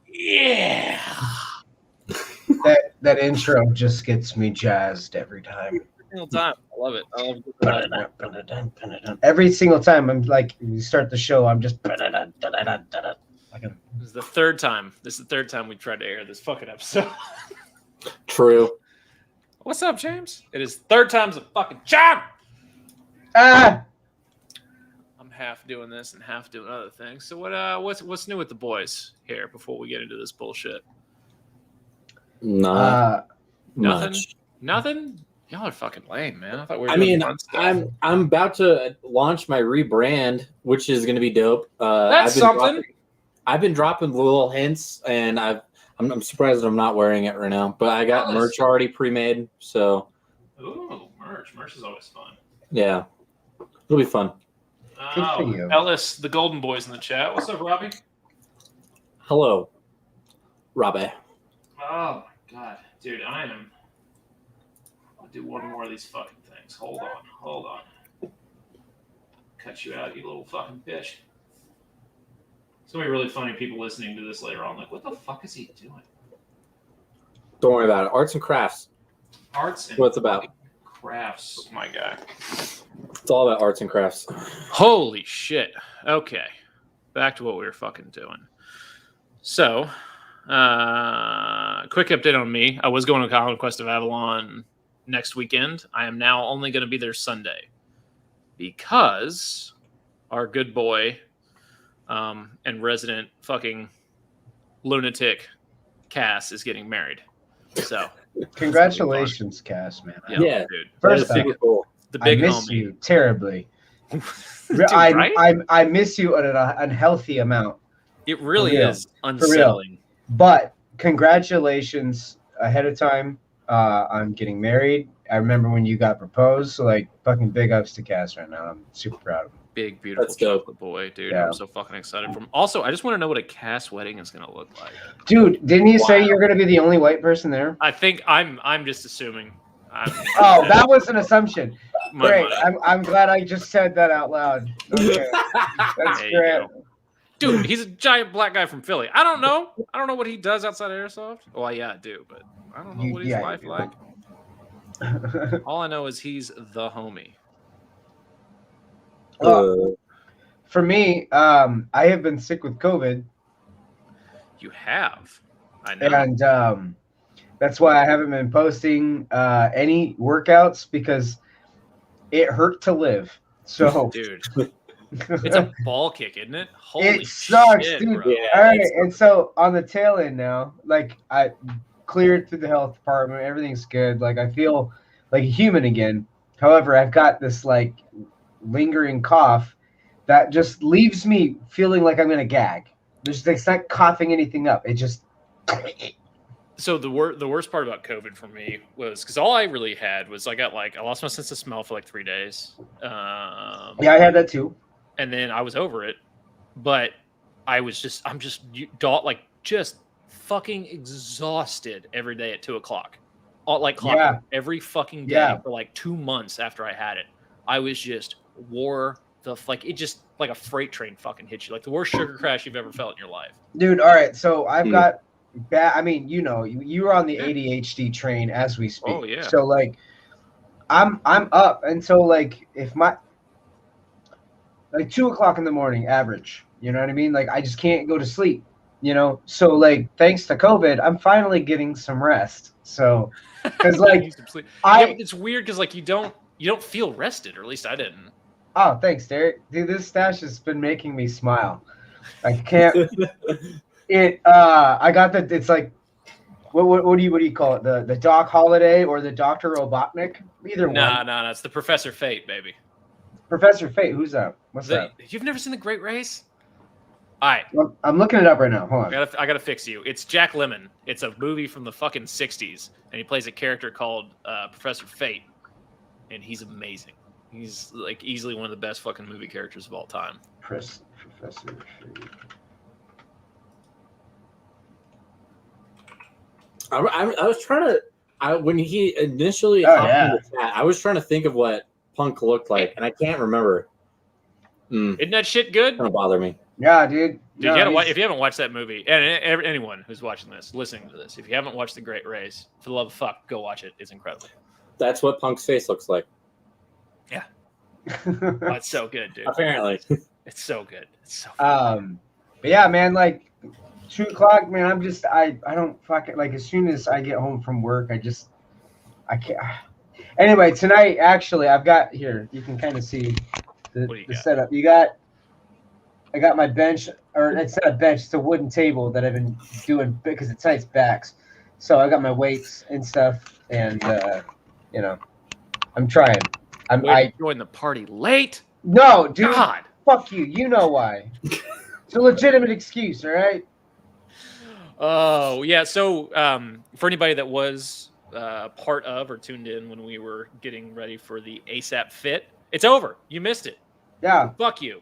Yeah. That intro just gets me jazzed every time. Single time. I love it. I love it. Every single time I'm like, you start the show, I'm just. This is the third time. This is the third time we tried to air this fucking episode. True. What's up, James? It is third time's a fucking charm. Ah! I'm half doing this and half doing other things. So what's new with the boys here before we get into this bullshit? Not Nothing. much. Nothing. Y'all are fucking lame, man. I thought we were. I doing mean, fun stuff. I'm about to launch my rebrand, which is going to be dope. That's something. I've been dropping little hints, and I'm surprised that I'm not wearing it right now. But I got merch already pre-made, so. Ooh, merch. Merch is always fun. Yeah, it'll be fun. Good for you. Ellis, the Golden Boys in the chat. What's up, Robbie? Hello, Robbie. Oh my god, dude, I'll do one more of these fucking things. Hold on. Cut you out, you little fucking bitch. So many really funny people listening to this later on. Like, what the fuck is he doing? Don't worry about it. Arts and crafts. Arts and What's about? Crafts, my guy. It's all about arts and crafts. Holy shit. Okay. Back to what we were fucking doing. So, quick update on me. I was going to Conquest of Avalon next weekend. I am now only going to be there Sunday because our good boy and resident fucking lunatic Cass is getting married. So, Congratulations, Cass, man. Yeah. dude. First That is super cool. The I big miss homie. you terribly. Dude, right? I miss you at an unhealthy amount. It really For real. is unsettling. But congratulations ahead of time on getting married. I remember when you got proposed. So like fucking big ups to Cass right now. I'm super proud of him. Big, beautiful That's dope. chocolate boy, dude. Yeah. I'm so fucking excited for him. Also, I just want to know what a Cass wedding is going to look like. Dude, didn't you say Wow. you're gonna be the only white person there? I think I'm just assuming. Oh, that was an assumption. my Great. money. I'm glad I just said that out loud. Okay. That's There you great. go. Dude, he's a giant black guy from Philly. I don't know what he does outside of Airsoft. Well, yeah, I do, but I don't know what his Yeah, life you do. like. All I know is he's the homie. For me, I have been sick with COVID, You have. I know. and that's why I haven't been posting any workouts because it hurt to live. So Dude, it's a ball kick, isn't it? Holy it sucks, shit, dude. bro. Yeah. All right, and so on the tail end now, like I cleared through the health department, everything's good. Like I feel like a human again. However, I've got this like lingering cough that just leaves me feeling like I'm gonna gag. It's not coughing anything up. It just So the worst part about COVID for me was because all I really had was I lost my sense of smell for like 3 days. yeah, I had that too. And then I was over it, but I'm just fucking exhausted every day at 2:00. Like clockwork, every fucking day Yeah. for like 2 months after I had it. I was just it just like a freight train fucking hit you, like the worst sugar crash you've ever felt in your life. Dude, all right. So I've got bad. I mean, you were on the ADHD train as we speak. Oh, yeah. So like, I'm up, and so like if my 2:00 in the morning average, you know what I mean? Like I just can't go to sleep. So like thanks to COVID, I'm finally getting some rest. So because like Need some sleep. I- Yeah, but it's weird because like you don't feel rested, or at least I didn't. oh thanks, Derek. Dude, this stash has been making me smile. I can't. I got the. It's like, what do you call it? The Doc Holiday or the Dr. Robotnik? Either one. No, it's the Professor Fate, baby. Professor Fate. Who's that? What's that? You've never seen The Great Race? All right, I'm looking it up right now. Hold on. I gotta fix you. It's Jack Lemmon. It's a movie from the fucking 60s, and he plays a character called Professor Fate, and he's amazing. He's like easily one of the best fucking movie characters of all time. Professor Fate. I was trying to. When he initially Oh, hopped yeah. in the chat, I was trying to think of what Punk looked like, and I can't remember. Isn't that shit good? Gonna bother me. Yeah, dude. Dude, No, you gotta he's- if you haven't watched that movie, and anyone who's watching this, listening to this, if you haven't watched The Great Race, for the love of fuck, go watch it. It's incredible. That's what Punk's face looks like. Oh, it's so good, dude. Apparently. It's so good. It's so But yeah, man, like 2 o'clock, man. I don't fucking like. As soon as I get home from work, I can't. Anyway, tonight actually, I've got here. You can kind of see What do the you got? setup. I got my bench, or it's not a bench. It's a wooden table that I've been doing because tonight's backs. So I got my weights and stuff, and I'm trying. I joined the party late. No, dude. God. Fuck you. You know why. It's a legitimate excuse, all right? Oh yeah. So for anybody that was part of or tuned in when we were getting ready for the ASAP Fit, it's over. You missed it. Yeah. Fuck you.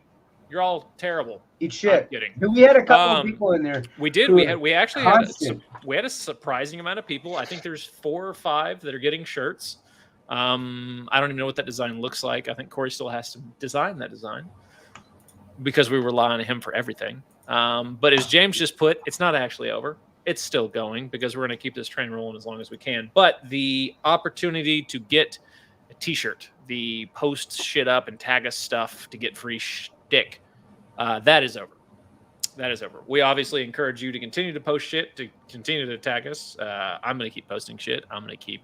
You're all terrible. Eat I'm shit. kidding. We had a couple of people in there. We did. who We are actually had constant. we had a surprising amount of people. I think there's 4 or 5 that are getting shirts. I don't even know what that design looks like. I think Corey still has to design that design because we rely on him for everything. But as James just put, it's not actually over. It's still going because we're going to keep this train rolling as long as we can. But the opportunity to get a T-shirt, the post shit up and tag us stuff to get free shtick, that is over. That is over. We obviously encourage you to continue to post shit, to continue to tag us. I'm going to keep posting shit. I'm going to keep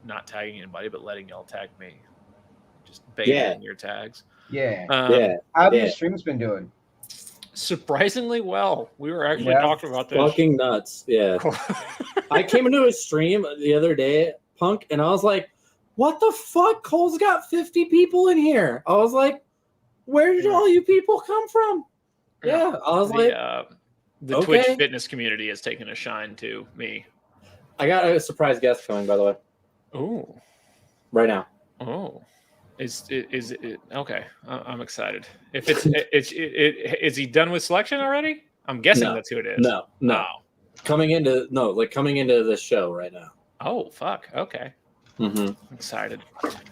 not tagging anybody, but letting y'all tag me. Just baiting your tags. Yeah. How have your streams been doing? Surprisingly well. We were actually talking about this. Fucking nuts. Yeah. I came into a stream the other day, Punk, and I was like, what the fuck? Cole's got 50 people in here. I was like, where did all you people come from? Yeah. I was the okay. Twitch fitness community has taken a shine to me. I got a surprise guest coming, by the way. Oh. Right now. Oh. Is it okay? I'm excited. If is he done with selection already? I'm guessing that's who it is. No. Coming into this show right now. Oh fuck. Okay. Mm-hmm. I'm excited.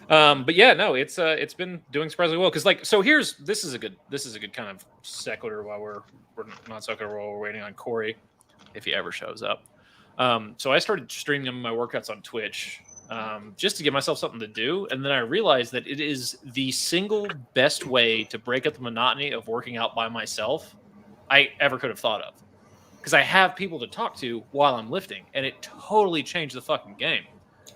But yeah, no, it's been doing surprisingly well because this is a good kind of sequitur while we're not sequitur while we're waiting on Corey if he ever shows up. So I started streaming my workouts on Twitch. Just to give myself something to do. And then I realized that it is the single best way to break up the monotony of working out by myself I ever could have thought of. Because I have people to talk to while I'm lifting, and it totally changed the fucking game.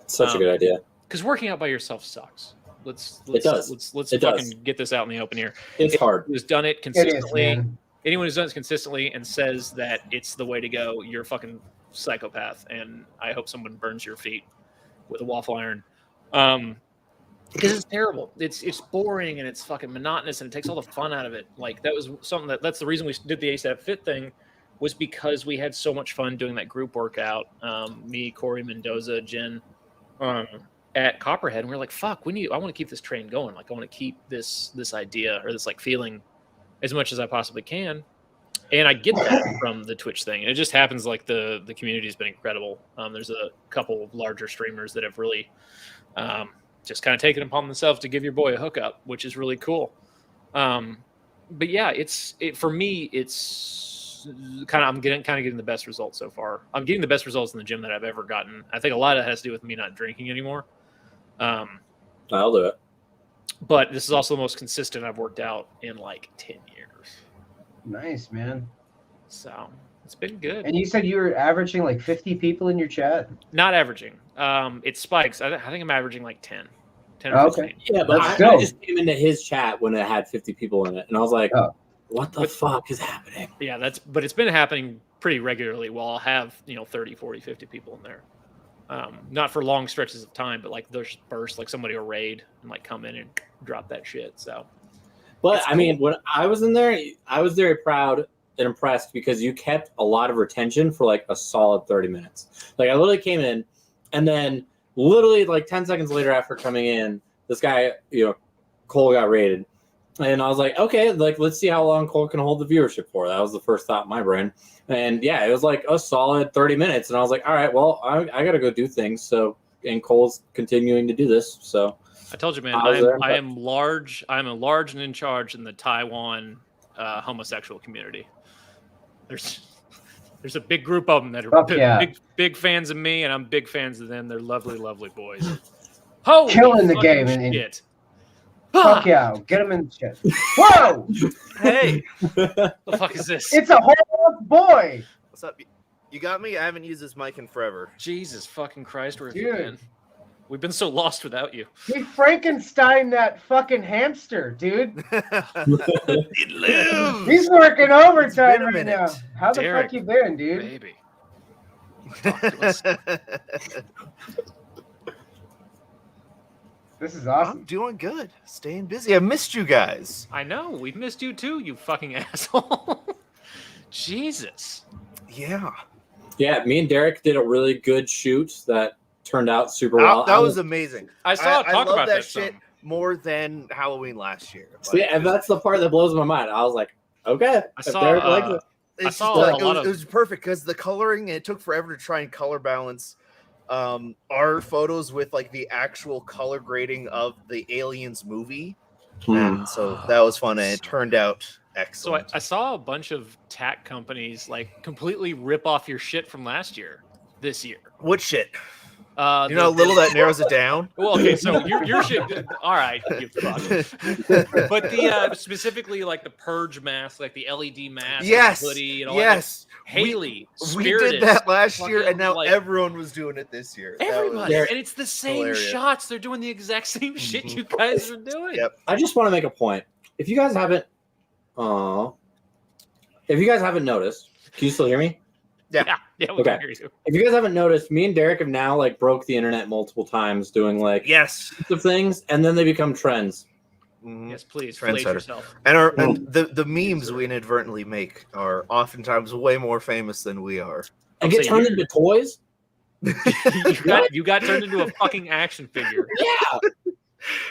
Such a good idea. Because working out by yourself sucks. Let's get this out in the open here. It's hard. Who's done it consistently? It is, man. Anyone who's done it consistently and says that it's the way to go, you're a fucking psychopath. And I hope someone burns your feet with a waffle iron, because it's terrible. It's boring and it's fucking monotonous and it takes all the fun out of it. Like that was something that's the reason we did the ASAP Fit thing, was because we had so much fun doing that group workout. Me, Corey, Mendoza, Jen, at Copperhead, and we we're like, fuck, I want to keep this train going. Like I want to keep this idea or this like feeling as much as I possibly can. And I get that from the Twitch thing. And it just happens like the community has been incredible. There's a couple of larger streamers that have really just kind of taken it upon themselves to give your boy a hookup, which is really cool. But yeah, for me, it's kind of getting the best results so far. I'm getting the best results in the gym that I've ever gotten. I think a lot of it has to do with me not drinking anymore. I'll do it. But this is also the most consistent I've worked out in like 10 years. Nice, man. So it's been good. And you said you were averaging like 50 people in your chat? Not averaging. It spikes. I think I'm averaging like 10 or Oh, 15. okay. Yeah, but I just came into his chat when it had 50 people in it, and I was like, what the fuck is happening? Yeah, but it's been happening pretty regularly. Well, I'll have 30, 40, 50 people in there. Not for long stretches of time, but like there's bursts, like somebody will raid and like come in and drop that shit. So, but I mean, when I was in there, I was very proud and impressed because you kept a lot of retention for like a solid 30 minutes. Like I literally came in, and then literally like 10 seconds later after coming in, this guy, Cole got raided, And I was like, okay, like let's see how long Cole can hold the viewership for. That was the first thought in my brain. And yeah, it was like a solid 30 minutes. And I was like, all right, well, I got to go do things. So, and Cole's continuing to do this. So I told you, man, I am large. I'm a large and in charge in the Taiwan homosexual community. There's a big group of them that are big fans of me, and I'm big fans of them. They're lovely, lovely boys. Holy killing the game shit. Fuck yeah, get them in the shit. Whoa! Hey, the fuck is this? It's a whole boy. what's up? You got me? I haven't used this mic in forever. Jesus fucking Christ, where have Dude. you been? We've been so lost without you. He Frankenstein that fucking hamster, dude. It lives. He's working overtime been a right minute. now. How the Derek, fuck you been, dude? Baby. Talk to us. This is awesome. I'm doing good. Staying busy. I missed you guys. I know. We've missed you too, you fucking asshole. Jesus. Yeah. yeah, me and Derek did a really good shoot that turned out super well. That was amazing. I saw I talk love about that that shit some. more than Halloween last year. Yeah, and that's the part that blows my mind. I was like, okay, I if saw, Derek likes it. It's I saw just like, a lot it was perfect because the coloring, it took forever to try and color balance our photos with like the actual color grading of the Aliens movie. And so that was fun, and it turned out So excellent. I saw a bunch of tack companies like completely rip off your shit from last year, this year. What shit? You The- know, a little that narrows it down. Well, okay, so your shit. All right, you fuck. But the specifically like the purge mask, like the LED mask, Yes, and the hoodie, and all yes. that. Haley, We Spirited, did that last year, fucking, and now like, everyone was doing it this year. That was- everybody, and it's the same hilarious. shots. They're doing the exact same shit you guys are doing. Yep. I just want to make a point. If you guys haven't, noticed, can you still hear me? Yeah, we Okay. can hear you. If you guys haven't noticed, me and Derek have now like broke the internet multiple times doing like Yes. of things, and then they become trends. Mhm. Yes, please, Trendsetter. flate yourself. And the memes we inadvertently make are oftentimes way more famous than we are. And I'll get say turned you- into toys. you got turned into a fucking action figure. Yeah.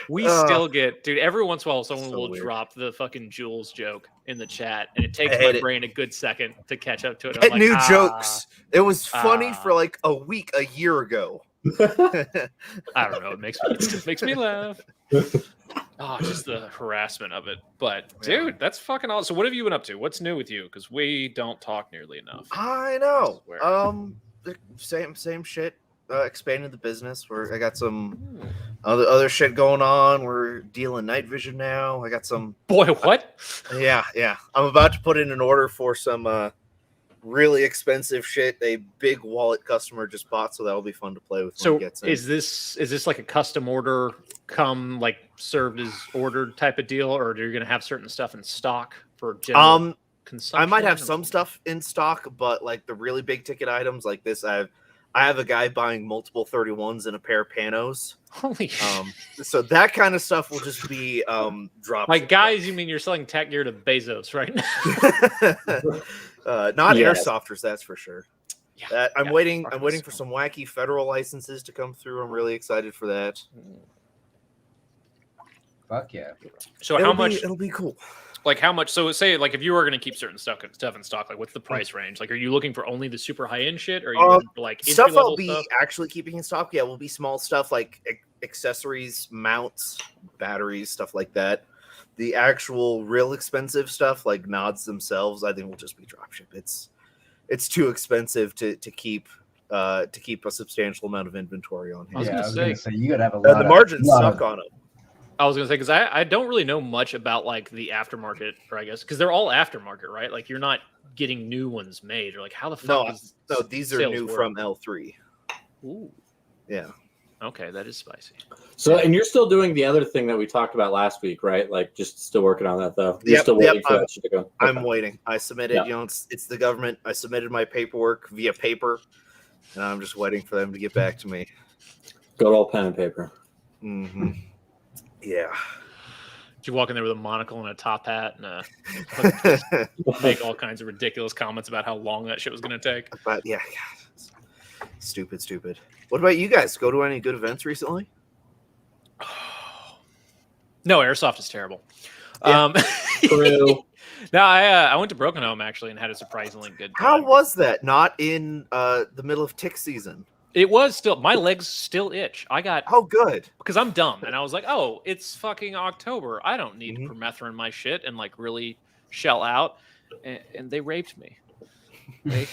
We still get, dude, every once in a while someone So will weird. drop the fucking Jules joke in the chat, and it takes I my hate it. brain a good second to catch up to it. I'm Get like, new jokes. It was funny ah. for like a week, a year ago. I don't know. It still makes me laugh. Oh, just the harassment of it. But dude, that's fucking awesome. So what have you been up to? What's new with you? Because we don't talk nearly enough. I know. Swear. Same shit. Expanding the business. I got some other shit going on. We're dealing night vision now. I got some. Boy, what? Yeah. I'm about to put in an order for some really expensive shit. A big wallet customer just bought, so that'll be fun to play with. When So it gets in. is this like a custom order come like served as ordered type of deal, or are you gonna have certain stuff in stock for general consumption? I might have or- some stuff in stock, but like the really big ticket items like this, I have a guy buying multiple 31s and a pair of panos. Holy shit. So that kind of stuff will just be dropped. Like guys, you mean you're selling tech gear to Bezos right now? Not Yeah. airsofters, that's for sure. Yeah, I'm yeah, waiting fucking for some wacky federal licenses to come through. I'm really excited for that. Fuck yeah. So how much? It'll be cool. Like how much? So say like if you were going to keep certain stuff in stock, like what's the price range? Like, are you looking for only the super high end shit, or are you looking for like Stuff I'll entry-level be stuff? actually keeping in stock. Yeah, will be small stuff like accessories, mounts, batteries, stuff like that. The actual real expensive stuff like nods themselves, I think will just be dropship. It's too expensive to keep a substantial amount of inventory on I was hand. gonna I was gonna say- say you gotta have a lot. The margins lot suck of- on them. I was gonna say because I don't really know much about like the aftermarket, or I guess because they're all aftermarket, right? Like you're not getting new ones made, or like how the fuck? No, these are sales new work? from L3. Ooh, Yeah. okay, that is spicy. So, and you're still doing the other thing that we talked about last week, right? Like, just still working on that though. You're Yep, still waiting for that shit to go. I'm Okay. waiting. I submitted, Yeah. it's the government. I submitted my paperwork via paper, and I'm just waiting for them to get back to me. Good old pen and paper. Mm-hmm. Yeah. You walk in there with a monocle and a top hat and make all kinds of ridiculous comments about how long that shit was gonna take. But yeah. Stupid. What about you guys? Go to any good events recently? No, airsoft is terrible. True. No, I went to Broken Home actually and had a surprisingly good time. How was that? Not in the middle of tick season. It was still, my legs still itch. I got, Oh, good. because I'm dumb and I was like, oh, it's fucking October. I don't need Mhm. permethrin my shit and like really shell out. And they raped me. They,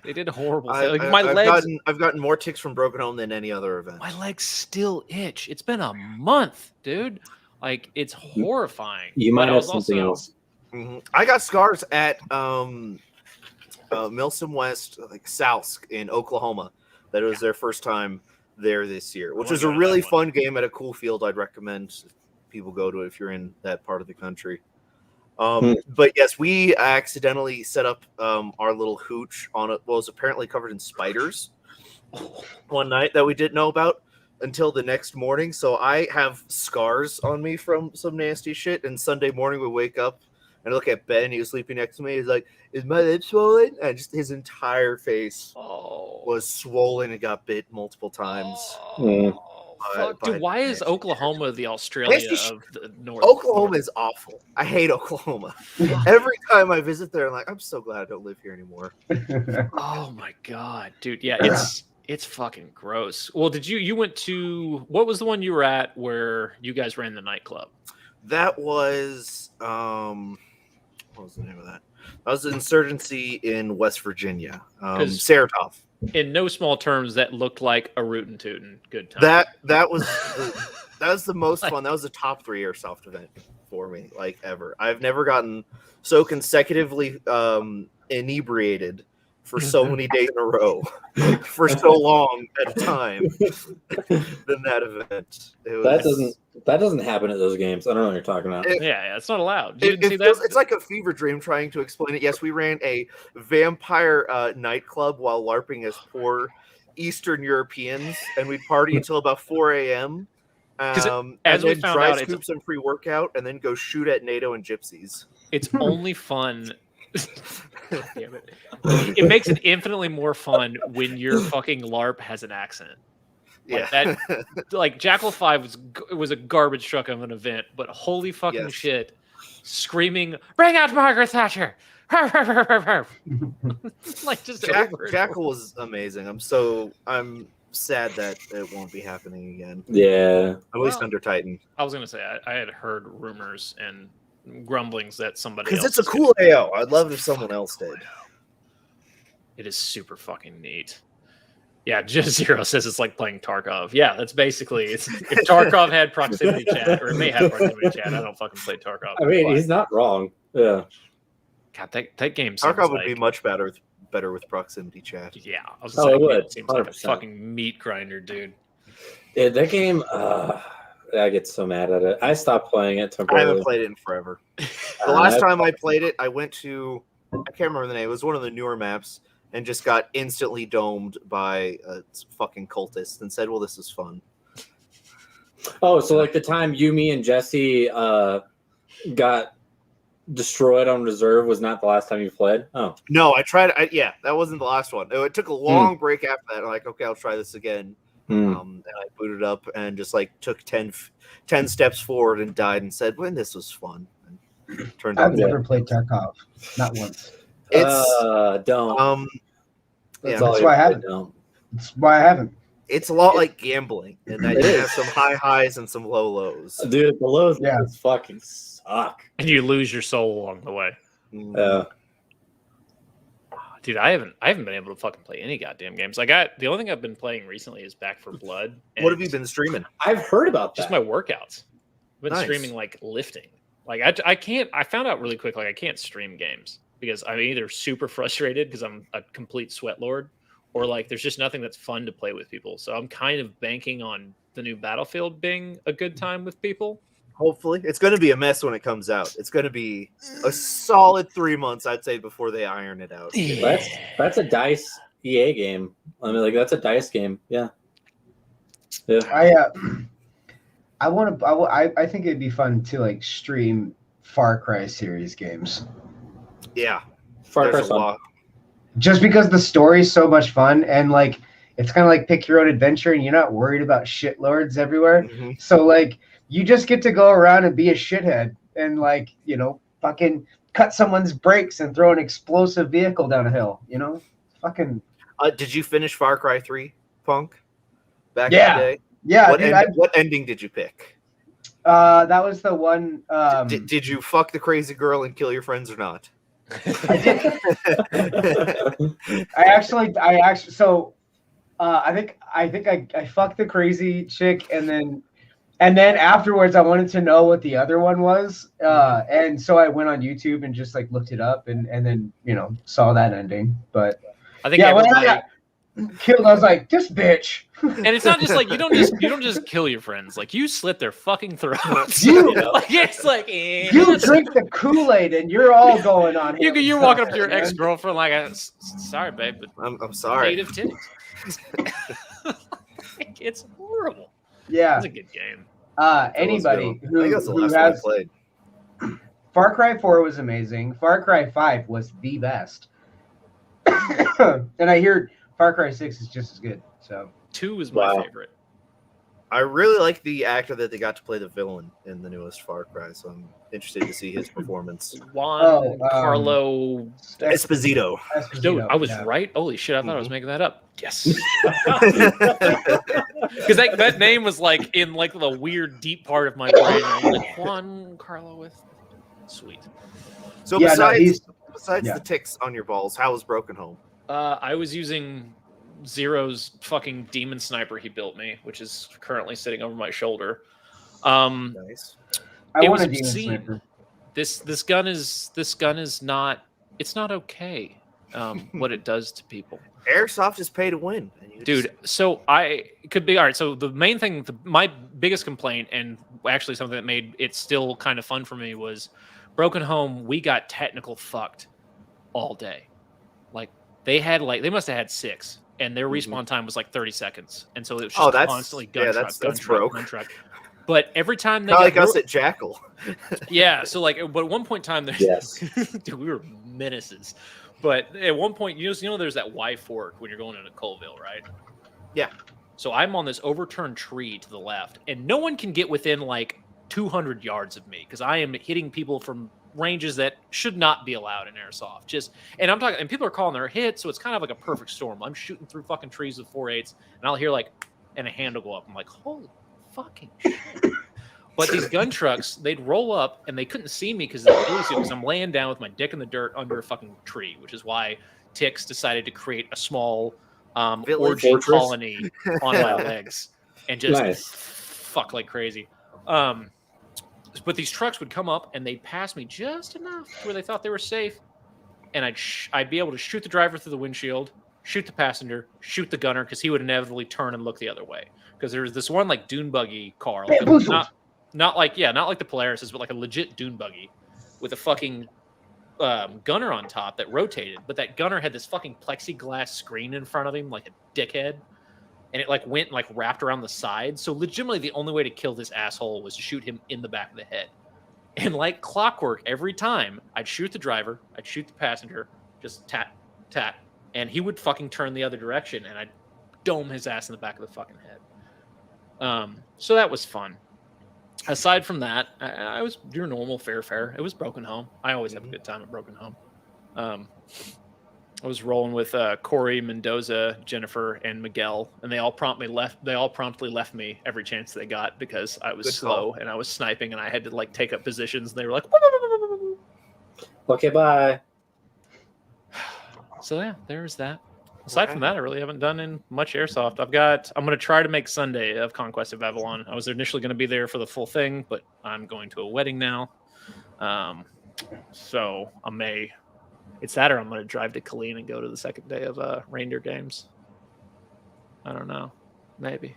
they did horrible things. Like, my legs, I've gotten more ticks from Broken Home than any other event. my legs still itch. It's been a month, dude. Like, it's horrifying. You But might I have was something also- else. Mhm. I got scars at Milsom West, like South in Oklahoma. That was their first time there this year, which wanna was go a to really that one. fun game at a cool field. I'd recommend people go to it if you're in that part of the country. But yes, we accidentally set up our little hooch on it. Was apparently covered in spiders one night that we didn't know about until the next morning. So I have scars on me from some nasty shit. And Sunday morning we wake up and I look at Ben. He was sleeping next to me. He's like, "Is my lip swollen?" And just his entire face Oh. was swollen and got bit multiple times. Mm. Fuck. by Dude, why is nasty Oklahoma the Australia Nasty sh- of the North? Oklahoma is awful. I hate Oklahoma. Every time I visit there, I'm like, I'm so glad I don't live here anymore. Oh my god, dude. Yeah, it's fucking gross. Well, you went to, what was the one you were at where you guys ran the nightclub? That was what was the name of that? That was Insurgency in West Virginia. 'Cause- Saratov. In no small terms, that looked like a rootin' tootin' good time. That was the most fun. That was the top 3 airsoft event for me, like ever. I've never gotten so consecutively inebriated for so many days in a row for so long at a time than that event. It was, That doesn't happen at those games. I don't know what you're talking about. yeah, it's not allowed. You It, didn't see it that? feels, it's like a fever dream trying to explain it. Yes, we ran a vampire nightclub while LARPing as poor Eastern Europeans, and we'd party until about 4 a.m. 'Cause And as we then found dry out, it's- scoops and free workout, and then go shoot at NATO and gypsies. It's only fun. God damn it. It makes it infinitely more fun when your fucking LARP has an accent. Like Yeah, Like Jackal 5 was a garbage truck of an event, but holy fucking Yes. shit. Screaming, bring out Margaret Thatcher. Like just over and over. Jackal was amazing. I'm sad that it won't be happening again. Yeah. At least Well, under Titan. I was gonna say I had heard rumors and grumblings that somebody Because else it's a is cool gonna- AO. I'd love if someone else did. It is super fucking neat. Yeah, Just Zero says it's like playing Tarkov. Yeah, that's basically it's if Tarkov had proximity chat, or it may have proximity chat. I don't fucking play Tarkov. I mean, but- he's not wrong. Yeah. God, that game seems Tarkov would like, be much better with proximity chat. yeah. I was Oh, saying, it would, it seems like a 100%. fucking meat grinder, dude. Yeah, that game, I get so mad at it. I stopped playing it I temporarily. haven't played it in forever. The last time I played it, I went to, I can't remember the name. It was one of the newer maps and just got instantly domed by a fucking cultist and said, well, this is fun. Oh, so like the time you, me, and Jesse got destroyed on reserve was not the last time you played? Oh. No, I tried. Yeah, that wasn't the last one. It took a long break after that. I'm like, okay, I'll try this again. Hmm. And I booted up and just like took 10 steps forward and died and said, well, this was fun. And turned out I've never played Tarkov, not once. it's, Don't. yeah, all that's you why I really haven't. don't. That's why I haven't. it's a lot like gambling in that It you is. have some high highs and some low lows. Dude, the lows Yeah. fucking suck. And you lose your soul along the way. Yeah. Dude, I haven't been able to fucking play any goddamn games. The only thing I've been playing recently is Back for Blood. What have and you been streaming? I've heard about that. Just my workouts. I've been Nice. streaming like lifting. Like I can't. I found out really quick. Like I can't stream games because I'm either super frustrated because I'm a complete sweat lord, or like there's just nothing that's fun to play with people. So I'm kind of banking on the new Battlefield being a good time with people. Hopefully. It's going to be a mess when it comes out. It's going to be a solid 3 months, I'd say, before they iron it out. That's a DICE EA game. I mean, like that's a DICE game. Yeah. Yeah. I think it'd be fun to like stream Far Cry series games. Yeah. Far There's Cry a lot. Just because the story's so much fun and like it's kind of like pick your own adventure and you're not worried about shitlords everywhere. Mhm. So like you just get to go around and be a shithead and like, fucking cut someone's brakes and throw an explosive vehicle down a hill, fucking. Did you finish Far Cry 3, Punk? Back Yeah. in the day? Yeah, What, dude, what ending did you pick? that was the one. Did you fuck the crazy girl and kill your friends or not? I actually, so I think I fucked the crazy chick, and then afterwards I wanted to know what the other one was, and so I went on YouTube and just like looked it up, and then saw that ending. But I think yeah, when everybody, I got killed, I was like, this bitch. and it's not just like you don't just kill your friends, like you slit their fucking throats. You- like it's like You drink the Kool-Aid and you're all going on. you're walking up to your man. ex-girlfriend like, sorry, babe, but I'm sorry. native titties. It's horrible. Yeah. It's a good game. Anybody I think who that's the last one I has played. Far Cry 4 was amazing. Far Cry 5 was the best. And I hear Far Cry 6 is just as good. So 2 is my Wow. favorite. I really like the actor that they got to play the villain in the newest Far Cry, so I'm interested to see his performance. Juan Carlo. Esposito. Dude, I was yeah. right. Holy shit, I thought I was making that up. Yes. Because that name was like in like the weird deep part of my brain. I'm like, Juan Carlo with sweet. So Yeah, no, besides yeah. the ticks on your balls, how was Broken Home? I was using Zero's fucking demon sniper he built me, which is currently sitting over my shoulder. Nice. I It want was a demon obscene. sniper. This gun is not, it's not okay. What it does to people. Airsoft is pay to win. And you Dude, so it could be all right. So the main thing, my biggest complaint, and actually something that made it still kind of fun for me, was Broken Home. We got technical fucked all day. Like they must have had 6, and their respawn time was like 30 seconds, and so it was just constantly gun that's broke. gun truck. But every time they Not got like us at Jackal. yeah, so like, but at one point in time, there's Yes. dude, we were menaces. But at one point, there's that Y fork when you're going into Colville, right? Yeah. So I'm on this overturned tree to the left, and no one can get within like 200 yards of me because I am hitting people from ranges that should not be allowed in airsoft. And I'm talking, and people are calling their hits, so it's kind of like a perfect storm. I'm shooting through fucking trees with 4.8s, and I'll hear like, and a hand will go up. I'm like, holy fucking shit. But these gun trucks, they'd roll up and they couldn't see me because I'm laying down with my dick in the dirt under a fucking tree, which is why Tix decided to create a small orgy Fortress. colony on my legs and just Nice. fuck like crazy. But these trucks would come up and they'd pass me just enough to where they thought they were safe, and I'd be able to shoot the driver through the windshield, shoot the passenger, shoot the gunner because he would inevitably turn and look the other way. Because there was this one like dune buggy car, like not like the Polaris, but like a legit dune buggy with a fucking gunner on top that rotated. But that gunner had this fucking plexiglass screen in front of him, like a dickhead, and it like went like wrapped around the side. So legitimately, the only way to kill this asshole was to shoot him in the back of the head. And like clockwork, every time I'd shoot the driver, I'd shoot the passenger, just tat tat, and he would fucking turn the other direction, and I'd dome his ass in the back of the fucking head. So that was fun. Aside from that, I was your normal fare. It was Broken Home. I always have a good time at Broken Home. I was rolling with Corey, Mendoza, Jennifer, and Miguel, and they all promptly left me every chance they got because I was Good slow and I was sniping and I had to like take up positions. And they were like, "Woo." Okay, bye. So yeah, there's that. Aside from that, I really haven't done in much airsoft. I'm going to try to make Sunday of Conquest of Avalon. I was initially going to be there for the full thing, but I'm going to a wedding now. So I may, it's that or I'm going to drive to Killeen and go to the second day of Reindeer Games. I don't know. Maybe.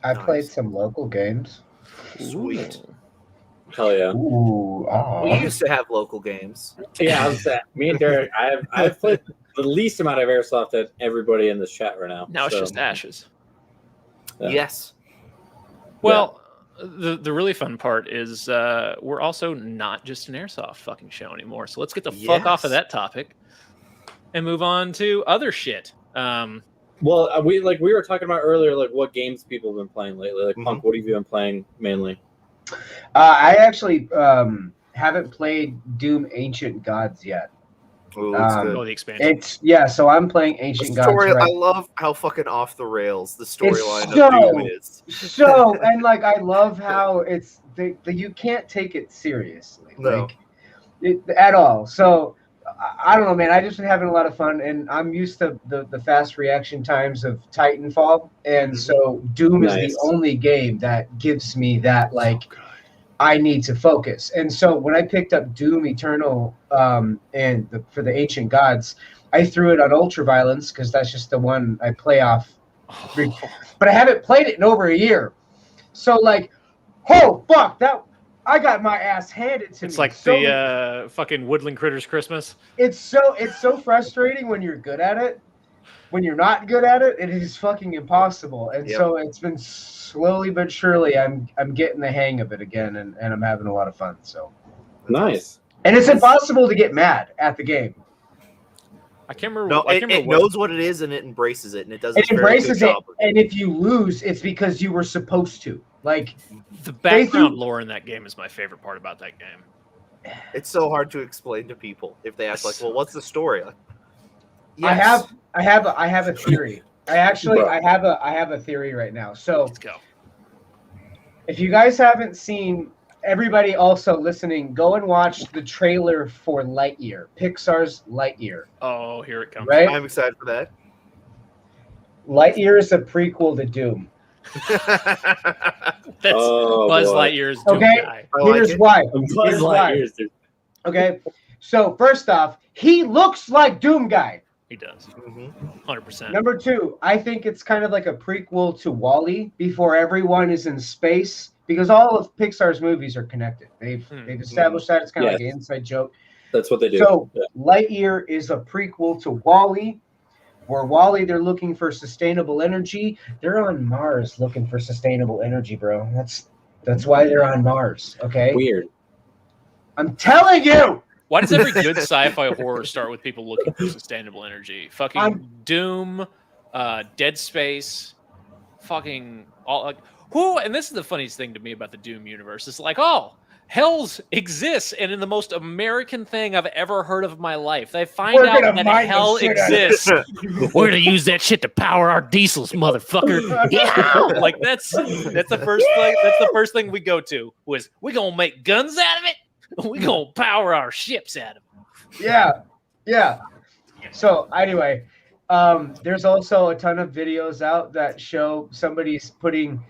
I Nice. played some local games. Sweet. Ooh. Hell yeah. Ooh, We used to have local games. Yeah, I was that. Me and Derek, I've played the least amount of airsoft that everybody in this chat right now. Now it's so, just ashes. Yeah. Yes. Well, the really fun part is we're also not just an airsoft fucking show anymore. So let's get the fuck off of Yes. that topic and move on to other shit. Well, we were talking about earlier, like what games people have been playing lately. Like Punk, what have you been playing mainly? I actually haven't played Doom Ancient Gods yet. Ooh, it's Um, good. Oh, the expansion. So I'm playing The Ancient story, Gods. I Right? love how fucking off the rails the storyline so- of Doom is. So and like I love how it's you can't take it seriously, No. at all. So I don't know, man. I just been having a lot of fun, and I'm used to the fast reaction times of Titanfall, and Mhm. so Doom is Nice. the only game that gives me that I need to focus. And so when I picked up Doom Eternal for the Ancient Gods, I threw it on Ultraviolence because that's just the one I play off. But I haven't played it in over a year. So oh fuck, I got my ass handed to me. It's like so the fucking Woodland Critters Christmas. it's so frustrating when you're good at it. When you're not good at it, it is fucking impossible. And Yep. so it's been slowly but surely I'm getting the hang of it again, and I'm having a lot of fun. So Nice. and it's impossible to get mad at the game. I can't remember. No, I can't it remember what- knows what it is and it embraces it, and it does. It a very embraces good it, job of and if you lose, it's because you were supposed to. the background threw- lore in that game is my favorite part about that game. It's so hard to explain to people if they ask like, "Well, what's the story?" Like, I have a theory. I have a theory right now. So Let's go. if you guys haven't seen, everybody also listening, go and watch the trailer for Lightyear, Pixar's Lightyear. Oh, here it comes. Right? I'm excited for that. Lightyear is a prequel to Doom. That's Oh, Buzz boy. Lightyear's Doom Okay. guy. I like Here's it. why. Buzz Here's why. Lightyear's, dude. Okay. So first off, he looks like Doom Guy. He does. Mhm. 100%. Number two, I think it's kind of like a prequel to WALL-E before everyone is in space, because all of Pixar's movies are connected. They've established that. It's kind of like an inside joke. That's what they do. So Yeah. Lightyear is a prequel to WALL-E, where WALL-E they're looking for sustainable energy. They're on Mars looking for sustainable energy, bro. That's why they're on Mars. Okay, Weird. I'm telling you. Why does every good sci-fi horror start with people looking for sustainable energy? Fucking Doom, Dead Space, fucking all like who? And this is the funniest thing to me about the Doom universe. It's like, oh, Hells exists, and in the most American thing I've ever heard of in my life, they find We're out gonna that mine the hell shit out of it. exists. We're gonna use that shit to power our diesels, motherfucker. Yeah! Like that's the first thing. That's the first thing we go to was we gonna make guns out of it. We gonna power our ships out of it. Yeah. So anyway, there's also a ton of videos out that show somebody's putting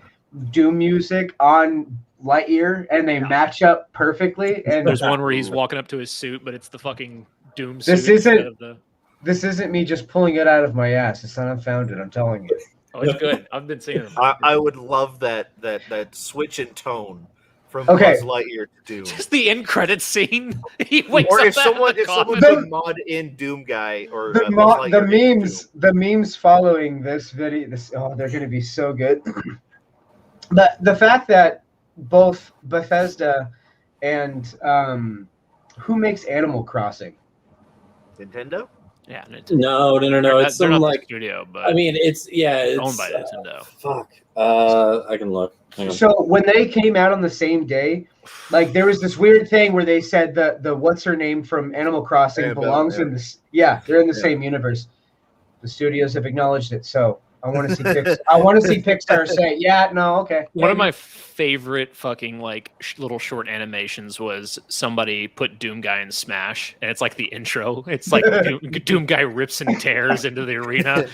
Doom music on Lightyear, and they match up perfectly. And There's one where he's walking up to his suit, but it's the fucking Doom suit. This isn't- instead of the. this isn't me just pulling it out of my ass. It's not unfounded. I'm telling you. Oh, it's good. I've been seeing it. I would love that switch in tone from Okay. Buzz Lightyear to Doom. Just the end credit scene. He wakes Or up if out of someone the if someone coffin. could mod in Doom Guy or The, Buzz mo- the Lightyear into memes, Doom. the memes following this video, they're going to be so good. But the fact that both Bethesda and who makes Animal Crossing? Nintendo? Yeah, Nintendo. No. They're It's not some the like. studio, but I mean, it's owned by Nintendo. Fuck. I can look. Hang on. So when they came out on the same day, like there was this weird thing where they said the what's her name from Animal Crossing Annabelle, belongs yeah. in this. Yeah, they're in the Yeah. same universe. The studios have acknowledged it. So I want to see I want to see Pixar say, yeah, no, okay. One of my favorite fucking like little short animations was somebody put Doom Guy in Smash, and it's like the intro. It's like Doom Guy rips and tears into the arena.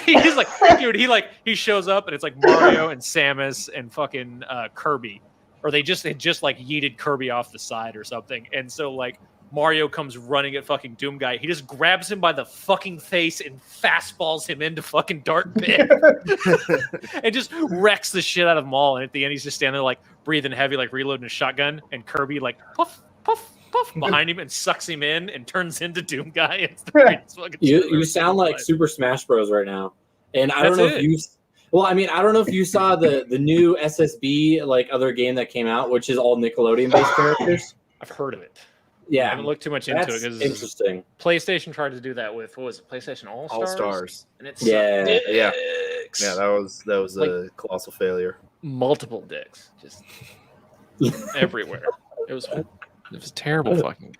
He's like, dude, he shows up, and it's like Mario and Samus and fucking Kirby, or they just like yeeted Kirby off the side or something, and so like. Mario comes running at fucking Doom Guy. He just grabs him by the fucking face and fastballs him into fucking Dark Pit. And just wrecks the shit out of them all. And at the end, he's just standing there like breathing heavy, like reloading a shotgun. And Kirby like puff, puff, puff behind him and sucks him in and turns into Doom Guy. It's the greatest fucking shit I've You ever sound seen in my like life. Super Smash Bros. Right now, and I don't That's know it. if you. Well, I mean, I don't know if you saw the new SSB like other game that came out, which is all Nickelodeon based characters. I've heard of it. Yeah, I haven't looked too much into that's it because interesting. PlayStation tried to do that with what was it, PlayStation All Stars? All Stars. And it's Yeah. Yeah. Yeah, that was Like- a colossal failure. multiple dicks just everywhere. It was terrible fucking.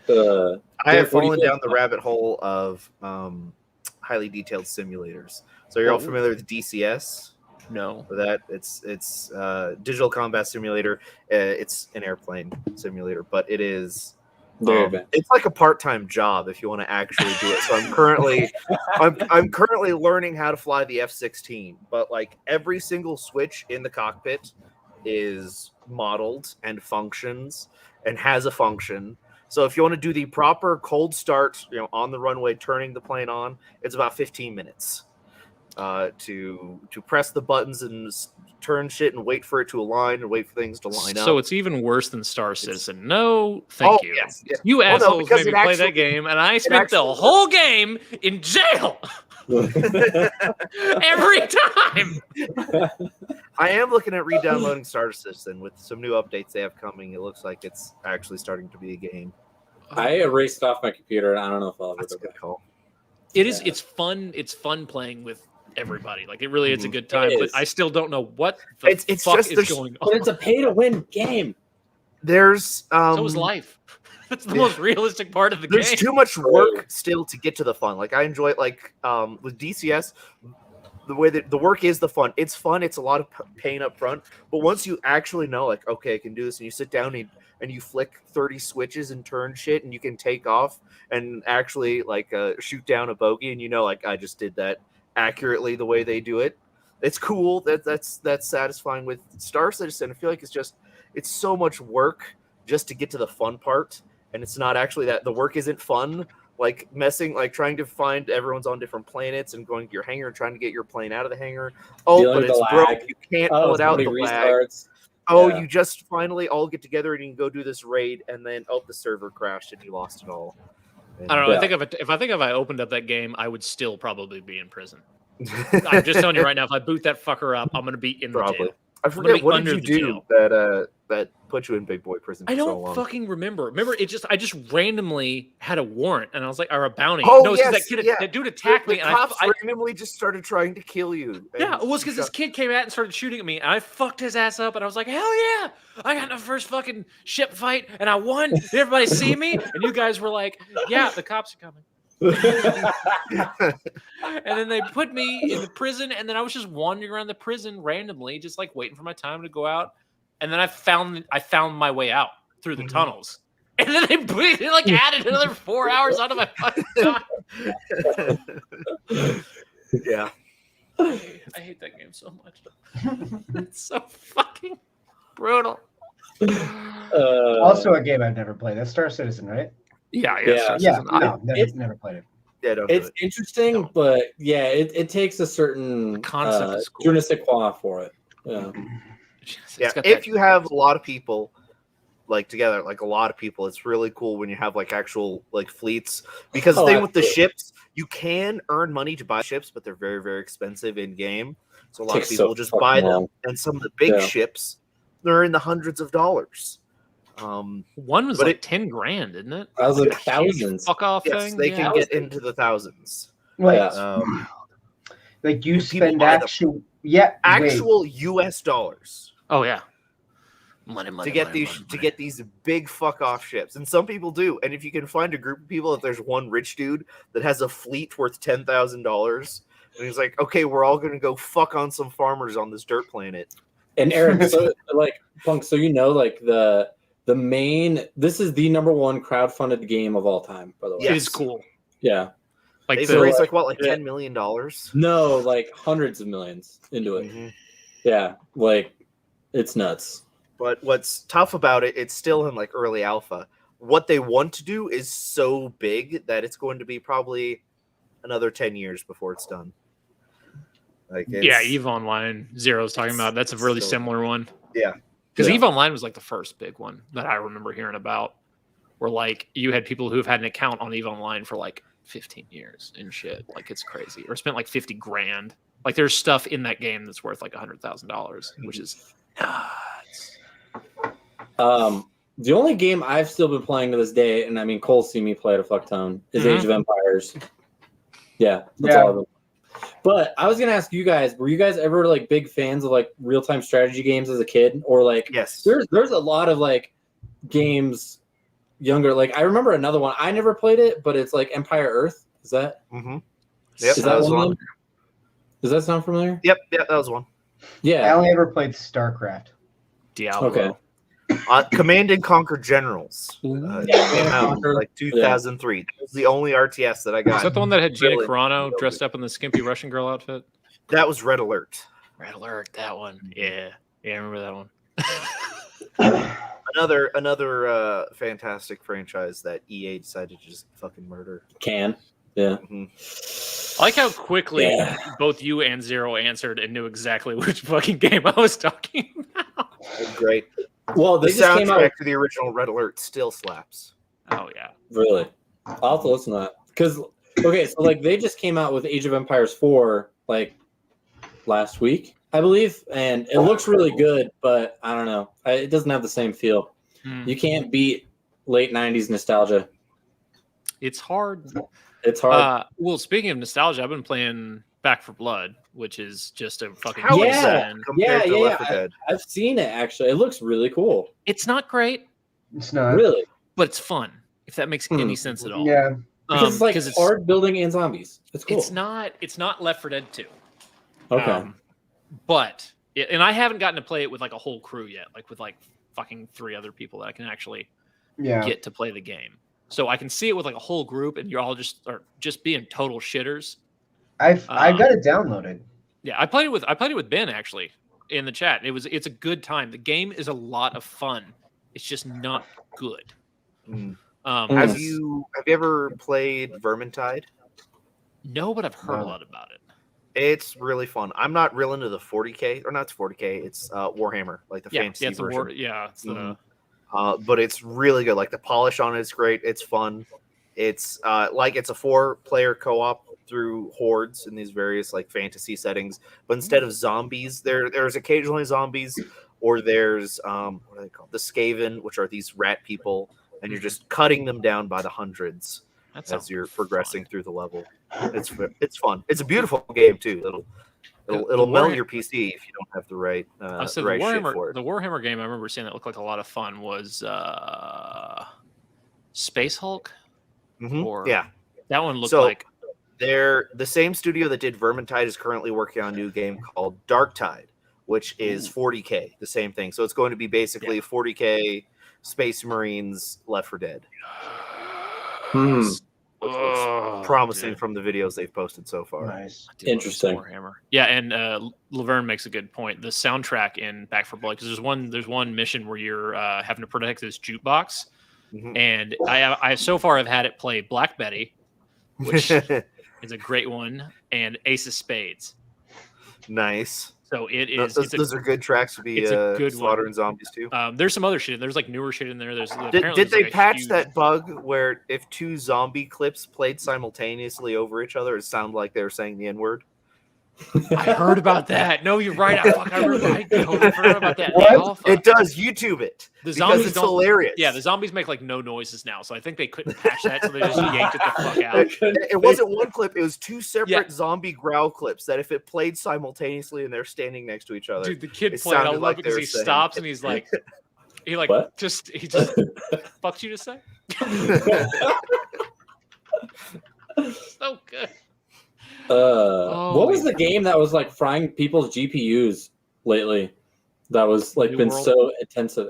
I have Derek, what do you fallen think? down the rabbit hole of highly detailed simulators. So you're all familiar with DCS? No. For that, it's digital combat simulator. It's an airplane simulator, but it is Very advanced. it's like a part-time job if you want to actually do it. So I'm currently learning how to fly the F-16, but like every single switch in the cockpit is modeled and functions and has a function. So if you want to do the proper cold start, on the runway, turning the plane on, it's about 15 minutes to press the buttons and turn shit and wait for it to align and wait for things to line up. So it's even worse than Star Citizen. No, thank you. Yes, yeah. You Well, no, assholes because made me it play actually- that game, and I spent the actually- whole game in jail every time. I am looking at re-downloading Star Citizen with some new updates they have coming. It looks like it's actually starting to be a game. I erased off my computer, and I don't know if I'll ever That's a go good back. call. It is. Yeah. It's fun. It's fun playing with everybody. Like it really is a Mhm. good time. It But is. I still don't know what the It's fuck just is there's- going But on. it's a pay-to-win game. There's So is life. That's the most realistic part of the there's game. too much work still to get to the fun. Like I enjoy it. Like with DCS, the way that the work is the fun. It's fun. It's a lot of pain up front. But once you actually know, like, okay, I can do this, and you sit down and you flick 30 switches and turn shit, and you can take off and actually like shoot down a bogey, and like I just did that accurately the way they do it. It's cool. That's satisfying. With Star Citizen, I feel like it's so much work just to get to the fun part, and it's not actually that the work isn't fun. Like trying to find everyone's on different planets and going to your hangar and trying to get your plane out of the hangar. Oh, Dealing but with it's the broke. lag. You can't pull it out. somebody The lag. restarts. Oh, Yeah. you just finally all get together and you can go do this raid, and then the server crashed and you lost it all. I don't know. Yeah. I think if I opened up that game, I would still probably be in prison. I'm just telling you right now. If I boot that fucker up, I'm gonna be in the Probably. jail. I gonna forget be what under did you the do jail. that put you in big boy prison for I so don't long. fucking remember. Remember, I just randomly had a warrant, and I was like, or a bounty. Oh, no, it's 'cause yes, that kid, yeah. that dude attacked The me, and cops I randomly just started trying to kill you. yeah, and it was because you this kid came out and started shooting at me, and I fucked his ass up, and I was like, hell yeah, I got in the first fucking ship fight, and I won. Did everybody see me? And you guys were like, yeah, the cops are coming. And then they put me in the prison, and then I was just wandering around the prison randomly, just like waiting for my time to go out. And then I found my way out through the Mhm. tunnels. And then they like added another 4 hours onto my fucking time. Yeah. I hate that game so much. It's so fucking brutal. Also, a game I've never played. That's Star Citizen, right? Yeah, Yeah. Star Yeah, Citizen. no, it's- never played it. Yeah, don't do it's it. interesting, No. but yeah, it takes a certain The concept is cool. je ne sais quoi for it. Yeah. It's Yeah, got if that- you have a lot of people like together, like a lot of people, it's really cool when you have like actual like fleets. Because the Oh, thing with the absolutely. ships, you can earn money to buy ships, but they're very, very expensive in game. So a lot Takes of so people just fucking buy them. long. And some of the big Yeah. ships, they're in the hundreds of dollars. one was but like it- 10 grand, isn't it? I was like That huge thousands. Fuck off Yes, thing. they Yeah. can get into the thousands. Wait, Yeah. like you People spend buy them. actual, yeah, wait. Actual US dollars. Oh yeah. Money, To get these big fuck off ships, and some people do. And if you can find a group of people, if there's one rich dude that has a fleet worth $10,000, and he's like, "Okay, we're all gonna go fuck on some farmers on this dirt planet." And Eric, so like Punk, so like the main, this is the number one crowdfunded game of all time, by the way. Yes. It is cool. Yeah. Like They've the, raised like yeah. $10 million. No, like hundreds of millions into it. Mhm. Yeah. Like it's nuts. But what's tough about it, it's still in like early alpha. What they want to do is so big that it's going to be probably another 10 years before it's done. Like yeah, it's- Eve Online Zero's talking about. That's a really so- similar one. Yeah. Because Yeah. Eve Online was like the first big one that I remember hearing about. Where like you had people who've had an account on Eve Online for like 15 years and shit. Like it's crazy. Or spent like 50 grand. Like there's stuff in that game that's worth like $100,000, which is nuts. The only game I've still been playing to this day, and I mean Cole's seen me play it a fuck ton, is Mhm. Age of Empires. Yeah, that's Yeah. all I've been. But I was gonna ask you guys, were you guys ever like big fans of like real time strategy games as a kid? Or like Yes. there's a lot of like games younger. Like I remember another one. I never played it, but it's like Empire Earth. Is that Mm-hmm. Yep, is that that was one? one. of them? Does that sound familiar? Yep, that was one. I Yeah. only ever played StarCraft. Diablo. Okay. Command and Conquer Generals. Yeah, Came out Conquer. like 2003. That was the only RTS that I got. Is that the one that had Gina Really? Carano dressed up in the skimpy Russian girl outfit? That was Red Alert. Red Alert, that one. Yeah. Yeah, I remember that one. Another fantastic franchise that EA decided to just fucking murder. Can. Yeah. Mhm. I like how quickly Yeah. both you and Zero answered and knew exactly which fucking game I was talking about. It was great. Well, The they just came out. soundtrack to the original Red Alert still slaps. Oh, yeah. Really? I'll have to listen to that. Because, okay, so like they just came out with Age of Empires 4 like last week, I believe, and it looks really good, but I don't know. It doesn't have the same feel. Hmm. You can't beat late 90s nostalgia. It's hard. It's hard. Well, speaking of nostalgia, I've been playing Back for Blood, which is just a fucking How is Yeah. that insane. compared to Yeah, Left 4 Dead? I've seen it, actually. It looks really cool. It's not great, It's not. Really. but it's fun. If that makes any sense at all. Yeah. Because it's like 'cause hard building and zombies. It's cool. It's not Left 4 Dead 2. Okay. But and I haven't gotten to play it with like a whole crew yet, like with like fucking 3 other people that I can actually Yeah. get to play the game. So I can see it with like a whole group, and you're all just being total shitters. I got it downloaded. Yeah, I played it with Ben actually in the chat. It's a good time. The game is a lot of fun. It's just not good. Mm. Have Have you ever played Vermintide? No, but I've heard a No. lot about it. It's really fun. I'm not real into the 40k, or not 40k. It's Warhammer, like the Yeah, fantasy it's the version. it's the Mhm. But it's really good. Like the polish on it is great. It's fun. It's it's a 4-player co-op through hordes in these various like fantasy settings. But instead of zombies, there's occasionally zombies, or there's what are they called? The Skaven, which are these rat people, and you're just cutting them down by the hundreds that sounds as you're fun. progressing through the level. It's fun. It's a beautiful game too. It'll melt your PC if you don't have the right So the right shit for the it. Warhammer game I remember seeing that looked like a lot of fun was Space Hulk. Mhm. Or Yeah. that one looked So- like They're the same studio that did Vermintide is currently working on a new game called Darktide, which is 40k, the same thing. So it's going to be basically 40k Space Marines Left 4 Dead. Hmm. Which looks promising from the videos they've posted so far. Nice. I do love Interesting. Warhammer. Yeah, and Laverne makes a good point. The soundtrack in Back 4 Blood, because there's one mission where you're having to protect this jukebox, Mhm. and I so far have had it play Black Betty, which is a great one, and Ace of Spades. Nice. So it is. Those are good tracks to be it's a good slaughtering one. zombies too. There's some other shit. There's like newer shit in there. Did they patch that bug where if 2 zombie clips played simultaneously over each other, it sounded like they were saying the N-word? I heard about that. No, you're right. I heard about that. What? They all fuck- It does. YouTube it. The Because zombies it's don't- hilarious. Yeah, the zombies make like no noises now, so I think they couldn't patch that, so they just yanked it the fuck out. It wasn't one clip. It was 2 separate Yeah. zombie growl clips that if it played simultaneously and they're standing next to each other, Dude, the kid It played. I sounded love like it they because were he saying- stops and he's like, he What? just fucked you to say. So good. What was the game that was like frying people's GPUs lately? That was like New been World? so intensive.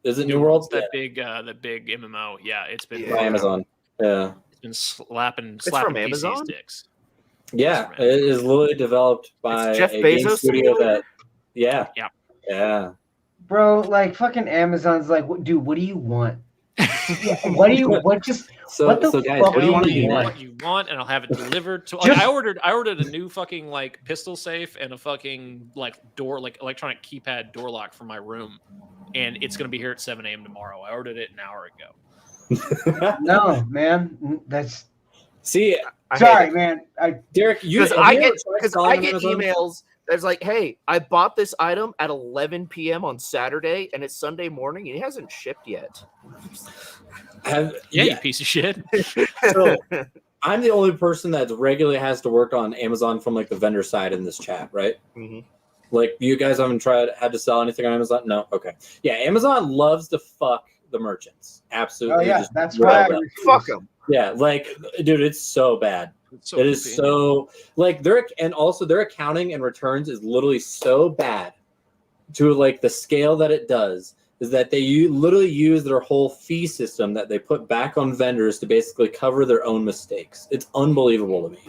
Is it New World? That big MMO. Yeah, it's been Yeah. By Amazon. Yeah. It's been slapping from PC Amazon? sticks. Yeah. It is literally developed by Jeff a game Bezos studio doing that. Yeah. Yeah. Yeah. Bro, like fucking Amazon's like, dude, what do you want? What do you what just So, What the guys, fuck what do you want to do you do want? next? What you want, and I'll have it delivered to. Just- I ordered a new fucking like pistol safe and a fucking like door, like electronic keypad door lock for my room, and it's gonna be here at 7 a.m. tomorrow. I ordered it an hour ago. no, man. That's See, I hate sorry, it. man. Derek, Because have I you get ever tried selling on emails It's like, hey, I bought this item at 11 p.m. on Saturday, and it's Sunday morning, and it hasn't shipped yet. You piece of shit. So I'm the only person that regularly has to work on Amazon from like the vendor side in this chat, right? Mm-hmm. Like you guys haven't had to sell anything on Amazon? No? Okay. Yeah, Amazon loves to fuck the merchants. Absolutely. Oh yeah, Just that's why I well, refuse. Fuck them. yeah, like dude, it's so bad. So It is creepy. so like their accounting and returns is literally so bad to like the scale that it does is that they literally use their whole fee system that they put back on vendors to basically cover their own mistakes. It's unbelievable to me.